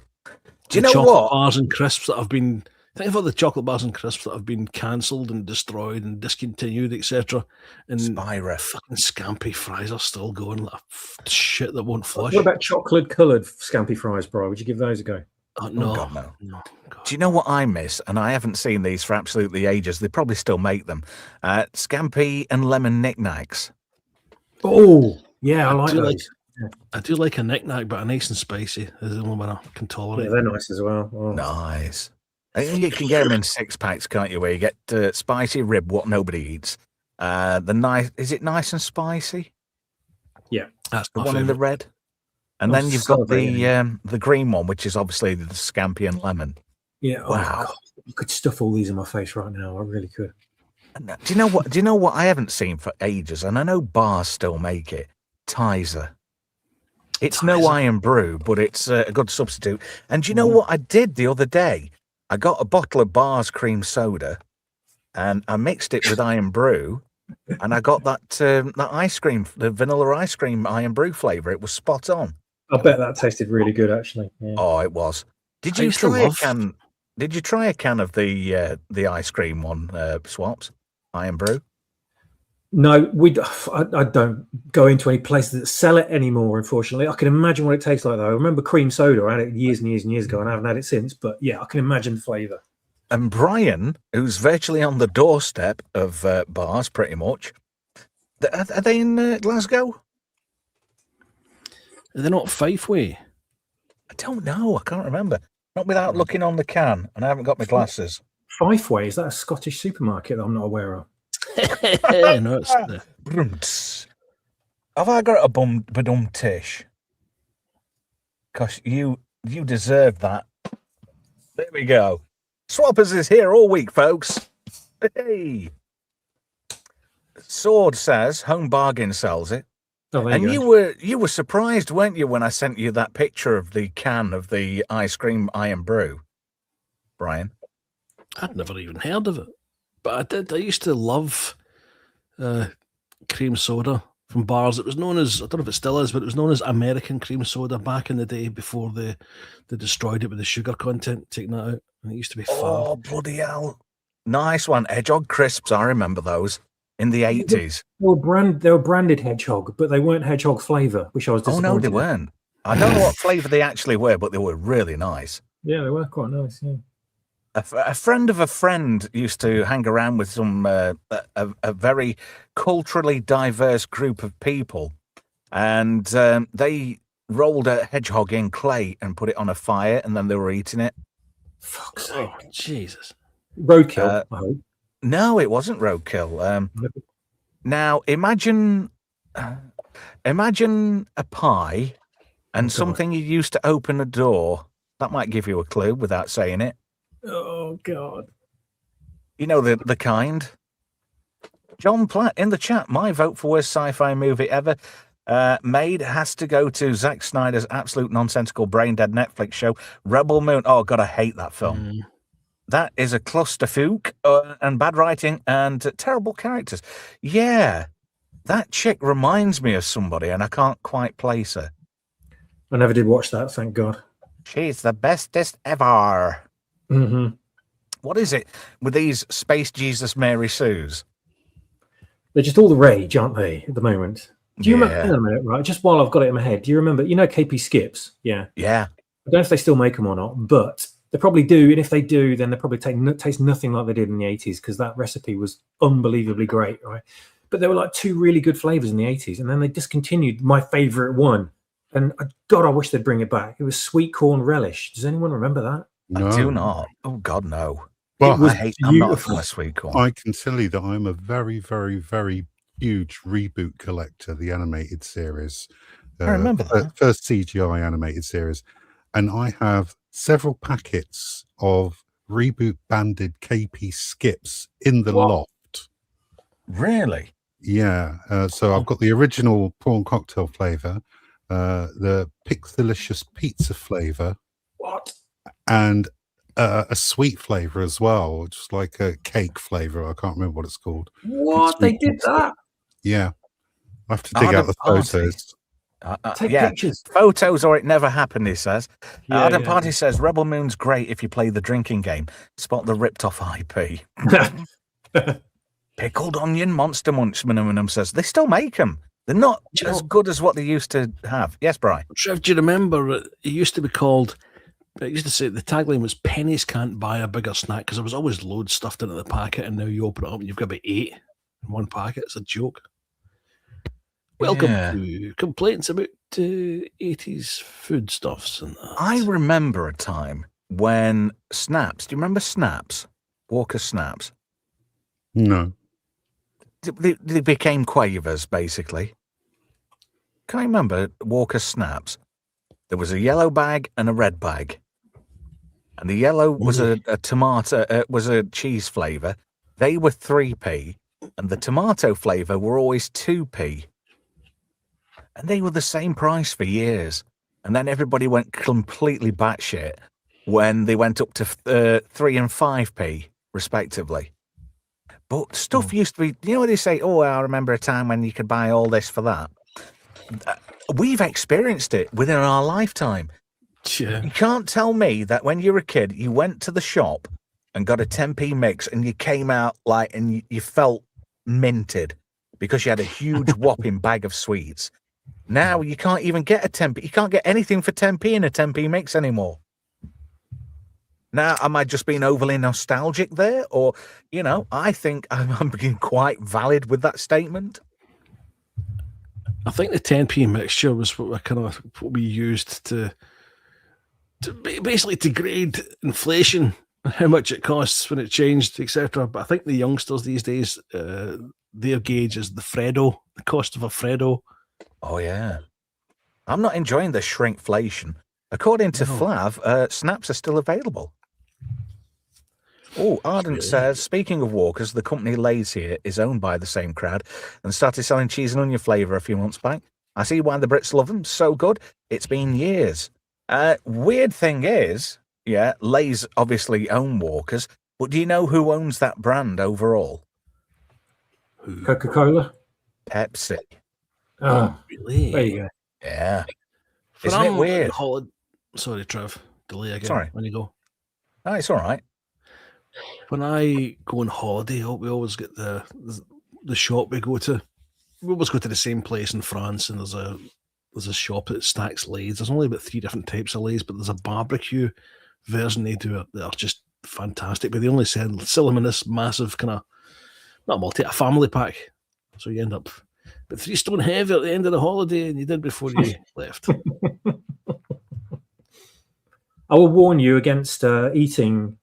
Do you know chocolate what? bars and crisps that have been. Think of all the chocolate bars and crisps that have been cancelled and destroyed and discontinued, etc. And Spira. Fucking Scampi fries are still going like shit that won't flush. What about chocolate-coloured Scampi fries, bro? Would you give those a go? Oh, no. Oh, God, no. God. Do you know what I miss? And I haven't seen these for absolutely ages. They probably still make them. Scampi and lemon knickknacks. Oh, yeah, I like those. I do like a knick-knack, but a nice and spicy is the only one I can tolerate. Yeah, they're nice as well. Oh. Nice. You can get them in 6-packs, can't you? Where you get spicy rib, what nobody eats. Is it nice and spicy? Yeah, that's the one in the red. And then you've got the green one, which is obviously the scampi and lemon. Yeah. Wow. Oh, you could stuff all these in my face right now. I really could. Do you know what? Do you know what I haven't seen for ages? And I know bars still make it. Tizer. It's no iron brew, but it's a good substitute. And do you know what I did the other day? I got a bottle of Bar's cream soda, and I mixed it with iron brew, and I got that ice cream, the vanilla ice cream iron brew flavour. It was spot on. I bet that tasted really good, actually. Yeah. Oh, it was. Did you try a can? Did you try a can of the ice cream one, Swaps? Iron brew? No, I don't go into any places that sell it anymore, unfortunately. I can imagine what it tastes like, though. I remember cream soda. I had it years and years and years ago, and I haven't had it since. But yeah, I can imagine the flavour. And Brian, who's virtually on the doorstep of bars, pretty much. Are they in Glasgow? Are they not Fifeway? I don't know. I can't remember. Not without looking on the can, and I haven't got my glasses. Fifeway, is that a Scottish supermarket that I'm not aware of? No, it's Have I got a badum tish? Because you deserve that. There we go. Swappers is here all week, folks. Hey. Sword says Home Bargain sells it. Oh, and you were surprised, weren't you, when I sent you that picture of the can of the ice cream iron brew, Brian? I'd never even heard of it, but I did. I used to love cream soda from bars. It was known as, I don't know if it still is, but it was known as American cream soda back in the day before they destroyed it with the sugar content, taking that out. And it used to be fab. Oh, bloody hell. Nice one. Hedgehog crisps, I remember those in the 80s. They were branded Hedgehog, but they weren't Hedgehog flavour, which I was disappointed. Oh, no, they weren't. I don't know what flavour they actually were, but they were really nice. Yeah, they were quite nice, yeah. A friend of a friend used to hang around with some a very culturally diverse group of people, and they rolled a hedgehog in clay and put it on a fire, and then they were eating it. Fuck's sake. Oh, Jesus. Roadkill, I hope. No, it wasn't roadkill. Now, imagine a pie and something you used to open a door. That might give you a clue without saying it. Oh, God. You know the kind. John Platt in the chat. My vote for worst sci-fi movie ever made has to go to Zack Snyder's absolute nonsensical brain-dead Netflix show, Rebel Moon. Oh, God, I hate that film. That is a clusterfuck and bad writing and terrible characters. Yeah, that chick reminds me of somebody, and I can't quite place her. I never did watch that, thank God. She's the bestest ever. Mm-hmm. What is it with these Space Jesus Mary Sues? They're just all the rage, aren't they, at the moment? Do you remember, hang on a minute, right? Just while I've got it in my head, do you remember, KP Skips? Yeah. Yeah. I don't know if they still make them or not, but they probably do. And if they do, then they probably taste nothing like they did in the 80s, because that recipe was unbelievably great, right? But there were like two really good flavors in the 80s, and then they discontinued my favorite one. And God, I wish they'd bring it back. It was sweet corn relish. Does anyone remember that? No. I do not. Oh, God, no. But I'm not a fan of sweet corn. I can tell you that I'm a very, very, very huge reboot collector, the animated series. I remember that. First CGI animated series. And I have several packets of reboot banded KP Skips in the loft. Really? Yeah. So I've got the original prawn cocktail flavor, the Pixelicious pizza flavor. What? And a sweet flavor as well, just like a cake flavor. I can't remember what it's called. What? They did that? Yeah. I have to dig out the photos. Take pictures. Photos or it never happened, he says. Adam Party says, Rebel Moon's great if you play the drinking game. Spot the ripped off IP. Pickled Onion Monster Munchman says, they still make them. They're not as good as what they used to have. Yes, Brian? Trev, do you remember it used to be called, it used to say the tagline was pennies can't buy a bigger snack, because there was always loads stuffed into the packet, and now you open it up and you've got about 8 in one packet. It's a joke. Welcome to complaints about 80s foodstuffs and that. I remember a time when Snaps, do you remember Snaps? Walker Snaps? No. They became quavers, basically. Can I remember Walker Snaps? There was a yellow bag and a red bag. And the yellow was a tomato, was a cheese flavour. They were 3p. And the tomato flavour were always 2p. And they were the same price for years. And then everybody went completely batshit when they went up to 3 and 5p, respectively. But stuff used to be, you know what they say, oh, I remember a time when you could buy all this for that. We've experienced it within our lifetime. Yeah. You can't tell me that when you were a kid, you went to the shop and got a 10p mix and you came out like, and you felt minted because you had a huge whopping bag of sweets. Now you can't even get a 10p. You can't get anything for 10p in a 10p mix anymore. Now, am I just being overly nostalgic there? Or, I think I'm being quite valid with that statement. I think the 10p mixture was what we used to basically to grade inflation, how much it costs when it changed, etc. But I think the youngsters these days, their gauge is the Freddo, the cost of a Freddo. Oh, yeah. I'm not enjoying the shrinkflation. According to Flav, snaps are still available. Oh, Ardent says, speaking of Walkers, the company Lay's here is owned by the same crowd and started selling cheese and onion flavour a few months back. I see why the Brits love them. So good. It's been years. Weird thing is, Lay's obviously own Walkers, but do you know who owns that brand overall? Coca-Cola? Pepsi. Oh, Really? there you go. Yeah. When Isn't it I'm weird? Sorry, Trev. Delay again. Sorry. When you go. Oh, it's all right. When I go on holiday, we always get the shop we go to. We always go to the same place in France, and there's a shop that stacks lays. There's only about 3 different types of lays, but there's a barbecue version they do that are just fantastic. But they only sell them in this massive kind of, not multi, a family pack. So you end up but 3 stone heavy at the end of the holiday, and you did before you left. I will warn you against eating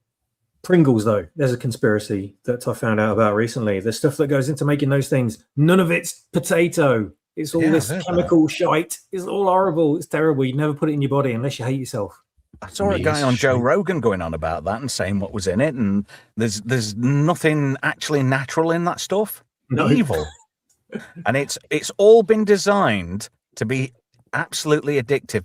Pringles, though. There's a conspiracy that I found out about recently. The stuff that goes into making those things, none of it's potato. It's all this chemical shite. It's all horrible. It's terrible. You never put it in your body unless you hate yourself. I saw a guy on Joe Rogan going on about that and saying what was in it, and there's nothing actually natural in that stuff. No. Evil. And it's all been designed to be absolutely addictive.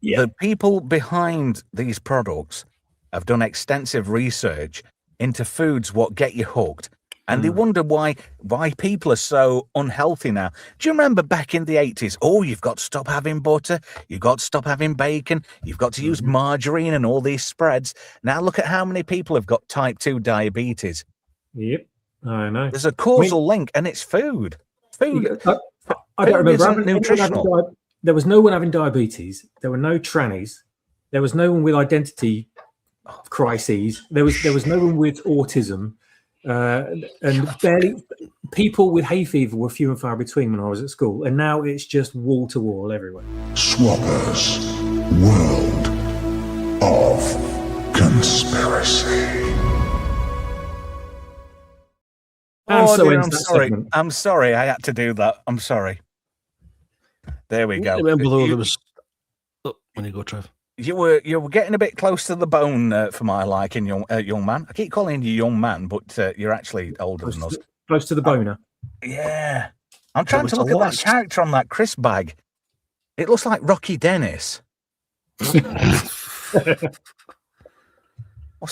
Yeah. The people behind these products have done extensive research into foods what get you hooked. And they wonder why people are so unhealthy now. Do you remember back in the 80s? Oh, you've got to stop having butter. You've got to stop having bacon. You've got to use margarine and all these spreads. Now look at how many people have got type 2 diabetes. Yep, I know. There's a causal link, and it's food. Food. I don't remember. Nutritional. There was no one having diabetes. There were no trannies. There was no one with identity crises. There was no one with autism. And barely people with hay fever were few and far between when I was at school, and now it's just wall to wall everywhere. Swappers, world of conspiracy. I'm sorry. I had to do that. I'm sorry. There we go. Remember though, there was. Oh, when you go, Trev. You were getting a bit close to the bone for my liking, young man. I keep calling you young man, but you're actually older than us. Close to the boner. Yeah. I'm trying to look at that character on that crisp bag. It looks like Rocky Dennis. What's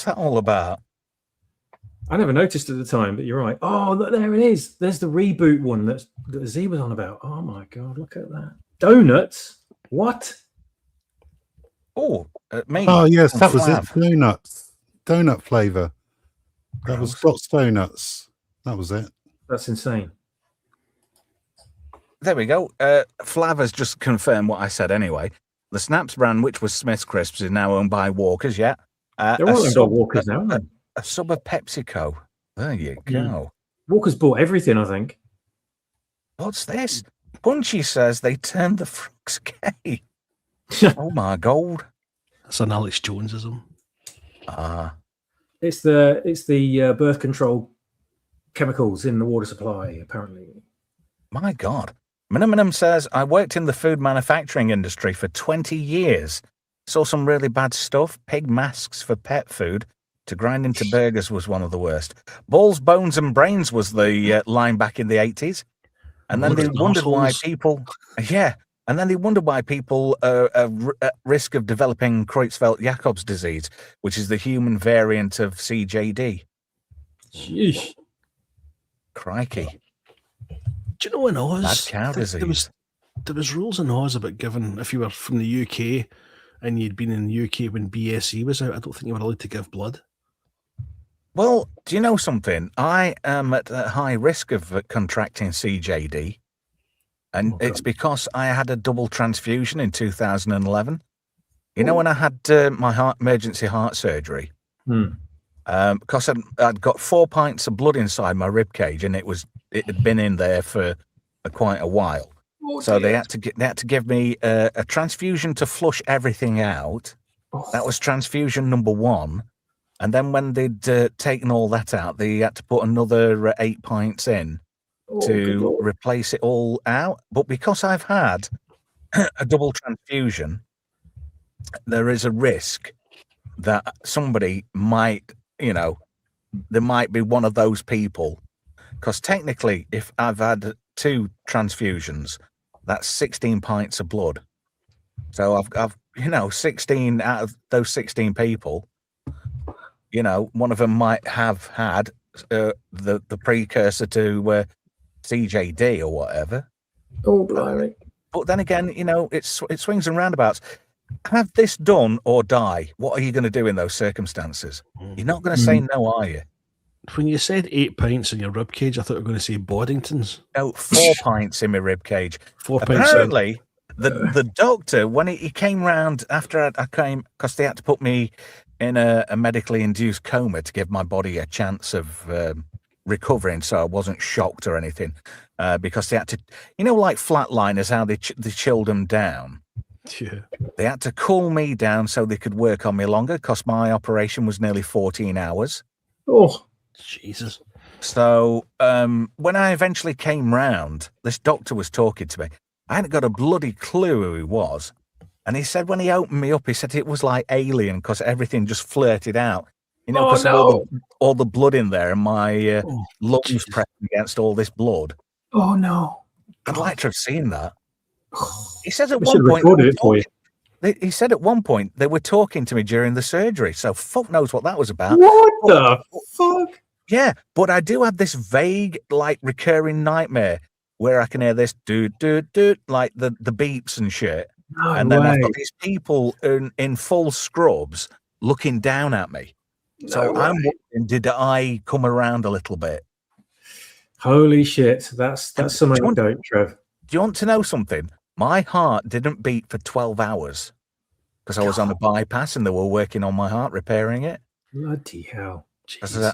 that all about? I never noticed at the time, but you're right. Oh, look, there it is. There's the reboot one that Z was on about. Oh my God, look at that. Donuts? What? Oh, me. Oh, yes, that was Flav. it. Donuts. Donut flavour. That was Scott's Donuts. That was it. That's insane. There we go. Flav has just confirmed what I said anyway. The Snaps brand, which was Smith's Crisps, is now owned by Walkers, yeah. They're all owned by Walkers now, aren't they? A sub of PepsiCo. There you go. Walkers bought everything, I think. What's this? Punchy says they turned the frogs gay. Oh my God. That's an Alex Jonesism. It's the birth control chemicals in the water supply, apparently. My God. Minimum says, I worked in the food manufacturing industry for 20 years. Saw some really bad stuff. Pig masks for pet food to grind into burgers was one of the worst. Balls, bones and brains was the line back in the 80s. And then they wondered why people... Yeah. And then they wondered why people are at risk of developing Creutzfeldt-Jakob's disease, which is the human variant of CJD. Sheesh. Crikey. Do you know in Oz? Bad cow disease. There was rules in Oz about giving, if you were from the UK and you'd been in the UK when BSE was out, I don't think you were allowed to give blood. Well, do you know something? I am at a high risk of contracting CJD. And it's because I had a double transfusion in 2011. You know, when I had my emergency heart surgery, because I'd got 4 pints of blood inside my rib cage, and it had been in there for quite a while. So they had to give me a transfusion to flush everything out. That was transfusion number 1. And then when they'd taken all that out, they had to put another 8 pints in to replace it all out. But because I've had a double transfusion, there is a risk that somebody might, there might be one of those people. Because technically, if I've had 2 transfusions, that's 16 pints of blood. So I've 16 out of those 16 people, one of them might have had the precursor to CJD or whatever. Oh, blimey. But then again, it swings and roundabouts. Have this done or die. What are you going to do in those circumstances? You're not going to say no, are you? When you said 8 pints in your rib cage, I thought you were going to say Boddingtons. No, 4 pints in my rib cage. 4 pints. Apparently, the doctor, when he came round after I came, because they had to put me in a medically induced coma to give my body a chance of recovering, so I wasn't shocked or anything, because they had to, like flatliners, how they chilled them down. Yeah. They had to cool me down so they could work on me longer, because my operation was nearly 14 hours. Oh, Jesus. So when I eventually came round, this doctor was talking to me. I hadn't got a bloody clue who he was. And he said when he opened me up, he said it was like Alien because everything just flirted out. Because of all the blood in there and my lungs pressed against all this blood. Oh, no. I'd like to have seen that. He says at We one should have point... recorded it for you. He said at one point they were talking to me during the surgery, so fuck knows what that was about. What the fuck? Yeah, but I do have this vague, like, recurring nightmare where I can hear this do like the beeps and shit, and then I've got these people in full scrubs looking down at me. So I'm wondering, did I come around a little bit? Holy shit! That's some anecdote, Trev. Do you want to know something? My heart didn't beat for 12 hours because I was on a bypass and they were working on my heart, repairing it. Bloody hell.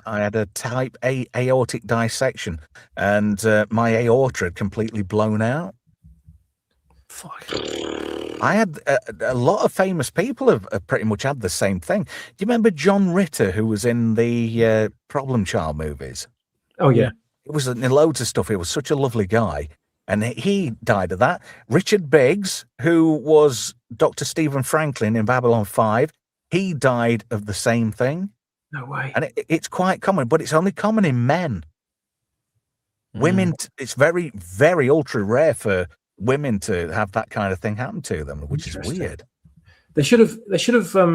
I had a type A aortic dissection and my aorta had completely blown out. Fuck. I had a lot of famous people have pretty much had the same thing. Do you remember John Ritter, who was in the Problem Child movies? Oh, yeah. It was in loads of stuff. He was such a lovely guy. And he died of that. Richard Biggs, who was Dr. Stephen Franklin in Babylon 5, he died of the same thing. No way. And it's quite common, but it's only common in men. Women, it's very, very ultra rare for women to have that kind of thing happen to them, which is weird. They should have.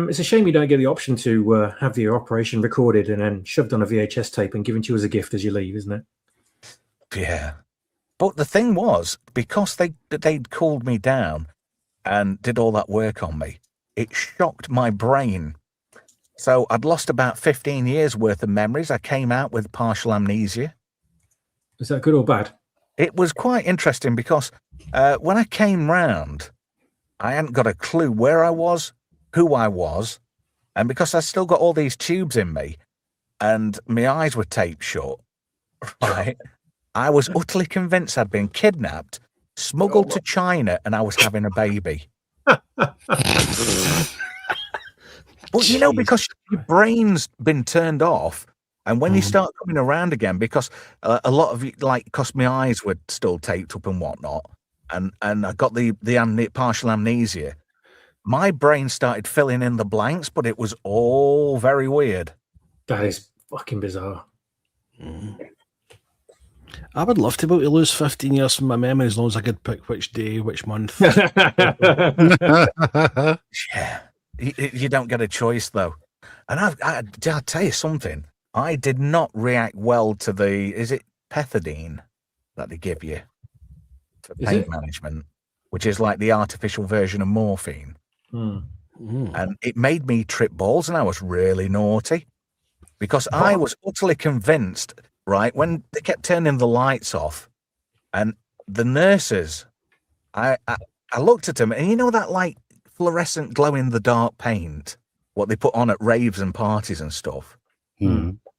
It's a shame you don't get the option to have your operation recorded and then shoved on a VHS tape and given to you as a gift as you leave, isn't it? Yeah. But the thing was, because they'd cooled me down and did all that work on me, it shocked my brain. So I'd lost about 15 years worth of memories. I came out with partial amnesia. Is that good or bad? It was quite interesting because when I came round, I hadn't got a clue where I was, who I was, and because I still got all these tubes in me and my eyes were taped shut, right? I was utterly convinced I'd been kidnapped, smuggled to China, and I was having a baby. But because your brain's been turned off, and when you start coming around again, because a lot of you, because my eyes were still taped up and whatnot, and I got the partial amnesia, my brain started filling in the blanks, but it was all very weird. That is fucking bizarre. I would love to be able to lose 15 years from my memory as long as I could pick which day, which month. Yeah, you don't get a choice though. And I'll tell you something. I did not react well to is it pethidine that they give you for pain management, which is like the artificial version of morphine. And it made me trip balls, and I was really naughty because I was utterly convinced. Right, when they kept turning the lights off, and the nurses, I looked at them, and that like fluorescent glow-in-the-dark paint, what they put on at raves and parties and stuff.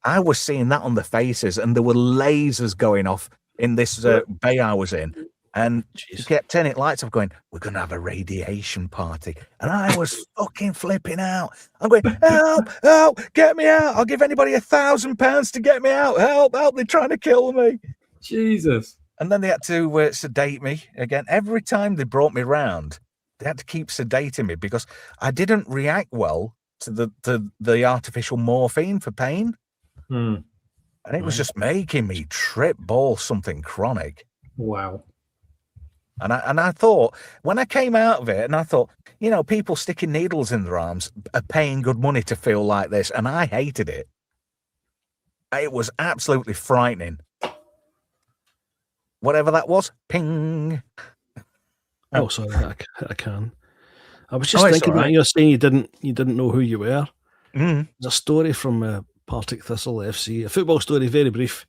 I was seeing that on the faces, and there were lasers going off in this bay I was in, and they kept turning lights off, going, "We're going to have a radiation party," and I was fucking flipping out. I'm going, help, get me out. I'll give anybody £1,000 to get me out. Help, they're trying to kill me. Jesus. And then they had to sedate me again. Every time they brought me round, they had to keep sedating me because I didn't react well to the artificial morphine for pain. And it was just making me trip balls something chronic. Wow. And I thought, when I came out of it, and I thought, people sticking needles in their arms are paying good money to feel like this, and I hated it. It was absolutely frightening. whatever that was. Ping. Oh, sorry, I can. I was just it's thinking all right. that you're saying you didn't know who you were. Mm. There's a story from Partick Thistle FC, a football story, very brief.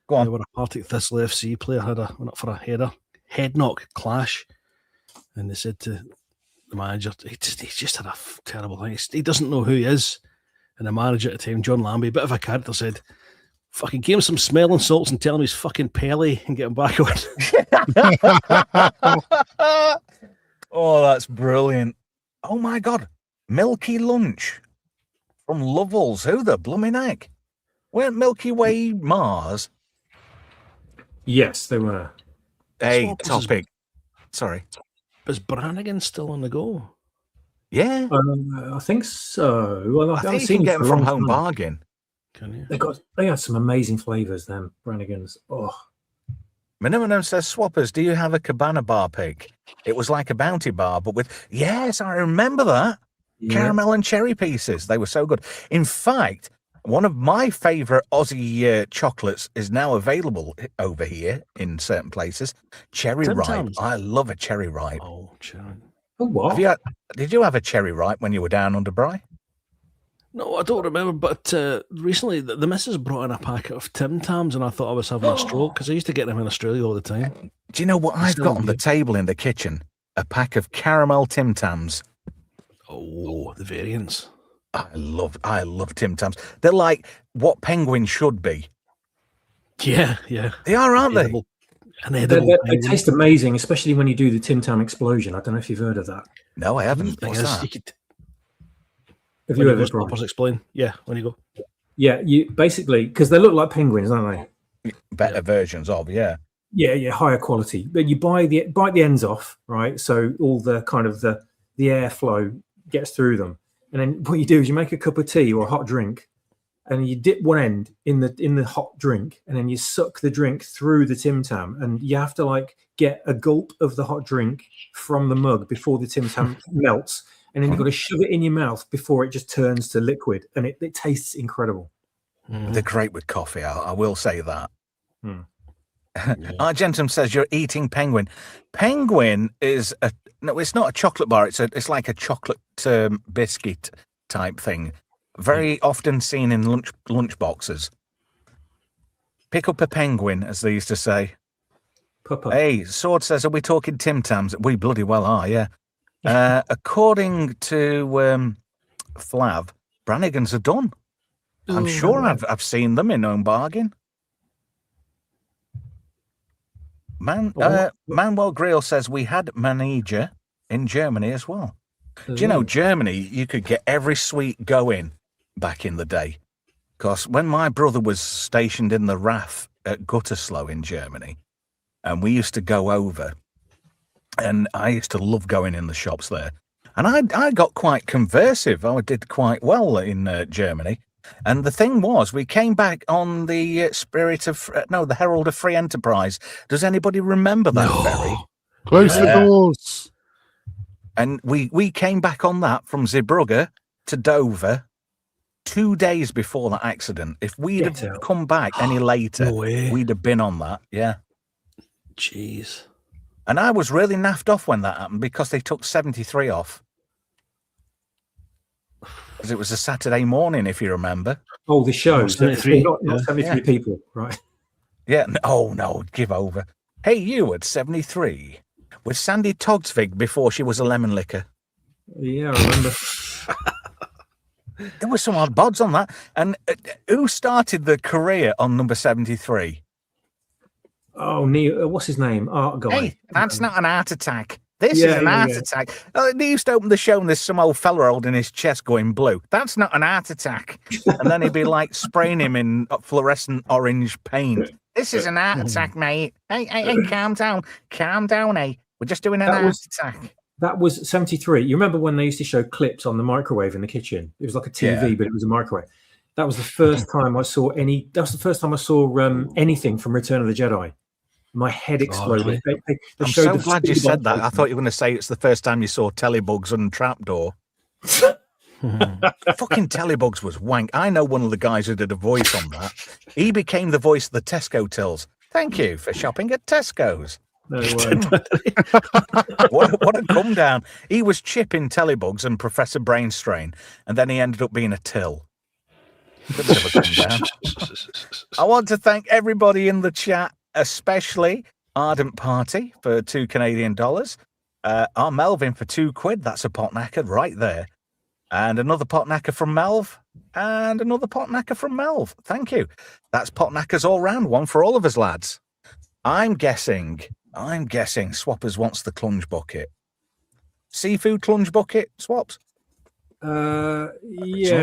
Go on. Where a Partick Thistle FC player went up for a head knock clash, and they said to the manager, he just had a terrible thing. He doesn't know who he is. And the manager at the time, John Lambie, a bit of a character, said, fucking give him some smelling salts and tell him he's fucking Pelly and get him back on. Oh, that's brilliant. Oh my God. Milky Lunch from Lovells. Who the blooming heck? Weren't Milky Way Mars? Yes, they were. Hey, topic. Sorry. Is Brannigan still on the go? Yeah. I think so. Well, I think you can get them from Home Bargain. Can you? They had some amazing flavours, them Brannigans. Oh, Minimum says, Swappers, do you have a Cabana bar pick? It was like a Bounty bar, but with... Yes, I remember that. yeah. Caramel and cherry pieces. They were so good. In fact, one of my favourite Aussie chocolates is now available over here in certain places. Cherry Tim Ripe. Tams. I love a Cherry Ripe. Oh, cherry. Oh, what? Did you have a Cherry Ripe when you were down under Bry? No, I don't remember, but recently the missus brought in a packet of Tim Tams and I thought I was having a stroke because I used to get them in Australia all the time. Do you know what I've still got on the do. table in the kitchen? A pack of caramel Tim Tams. Oh, the variants. I love Tim Tams. They're like what penguins should be. Yeah. They are, aren't they? They taste amazing, especially when you do the Tim Tam explosion. I don't know if you've heard of that. No, I haven't. What's that? Have you ever Swappers explain? Yeah, when you go. Yeah, you basically, because they look like penguins, don't they? Better versions of, yeah. Yeah, higher quality. But you bite the ends off, right? So all the kind of the airflow gets through them. And then what you do is you make a cup of tea or a hot drink, and you dip one end in the hot drink, and then you suck the drink through the Tim Tam, and you have to like get a gulp of the hot drink from the mug before the Tim Tam melts, and then you've got to shove it in your mouth before it just turns to liquid, and it tastes incredible. They're great with coffee. I will say that. Yeah. Argentum says you're eating penguin. Penguin is no, it's not a chocolate bar. It's like a chocolate biscuit type thing. Very often seen in lunch boxes. Pick up a penguin, as they used to say. Papa. Hey, Sword says, are we talking Tim Tams? We bloody well are, yeah. According to Flav, Brannigan's are done. I'm sure I've seen them in Home Bargain. Manuel Grill says we had Manager in Germany as well. Do you know, Germany, you could get every sweet going back in the day. Because when my brother was stationed in the RAF at Gütersloh in Germany, and we used to go over, and I used to love going in the shops there. And I got quite conversive. I did quite well in Germany. And the thing was, we came back on the the Herald of Free Enterprise. Does anybody remember that ferry? Close the doors. And we came back on that from Zeebrugge to Dover 2 days before that accident. If we'd have come back any later, we'd have been on that. Yeah. Jeez. And I was really naffed off when that happened because they took 73 off. Because it was a Saturday morning, if you remember. Oh, the show. 73. Not 73 people, right? Yeah. No, give over. Hey, you at 73 with Sandy Togsvig before she was a lemon licker. Yeah, I remember. There were some odd bods on that. And who started the career on number 73? Oh, Neil, what's his name? Art guy. Hey, that's not an heart attack. This is an heart attack. They used to open the show and there's some old fella holding his chest going blue. That's not an heart attack. And then he'd be like spraying him in fluorescent orange paint. This is an heart attack, mate. Hey, calm down. Calm down, eh? We're just doing an heart attack. That was 73. You remember when they used to show clips on the microwave in the kitchen? It was like a TV, but it was a microwave. That was the first time I saw anything from Return of the Jedi. My head exploded. I'm so glad you said that. I thought you were going to say it's the first time you saw Telebugs and Trapdoor. Fucking Telebugs was wank. I know one of the guys who did a voice on that. He became the voice of the Tesco tills. Thank you for shopping at Tesco's. No way. What a come down. He was Chip in Telebugs and Professor Brainstrain, and then he ended up being a Till. A bit of a come down. I want to thank everybody in the chat, especially Ardent Party for $2 Canadian. Our Melvin for £2. That's a pot knacker right there. And another pot knacker from Melv. And another pot knacker from Melv. Thank you. That's pot knackers all round. One for all of us, lads. I'm guessing Swappers wants the clunge bucket. Seafood clunge bucket, Swaps? Yeah,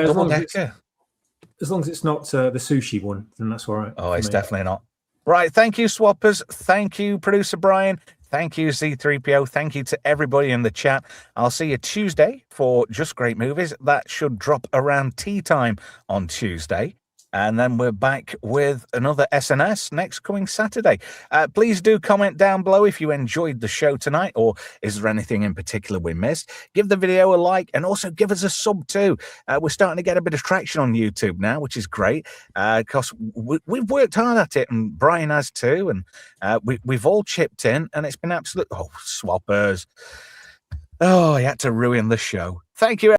as long as it's not the sushi one, then that's all right. Oh, it's definitely not. Right, thank you, Swappers. Thank you, Producer Brian. Thank you, Zeethreepio. Thank you to everybody in the chat. I'll see you Tuesday for Just Great Movies. That should drop around tea time on Tuesday. And then we're back with another SNS next coming Saturday. Please do comment down below if you enjoyed the show tonight, or is there anything in particular we missed? Give the video a like and also give us a sub too. We're starting to get a bit of traction on YouTube now, which is great because we've worked hard at it, and Brian has too. And we've all chipped in, and it's been absolute. Oh, Swappers. Oh, he had to ruin the show. Thank you.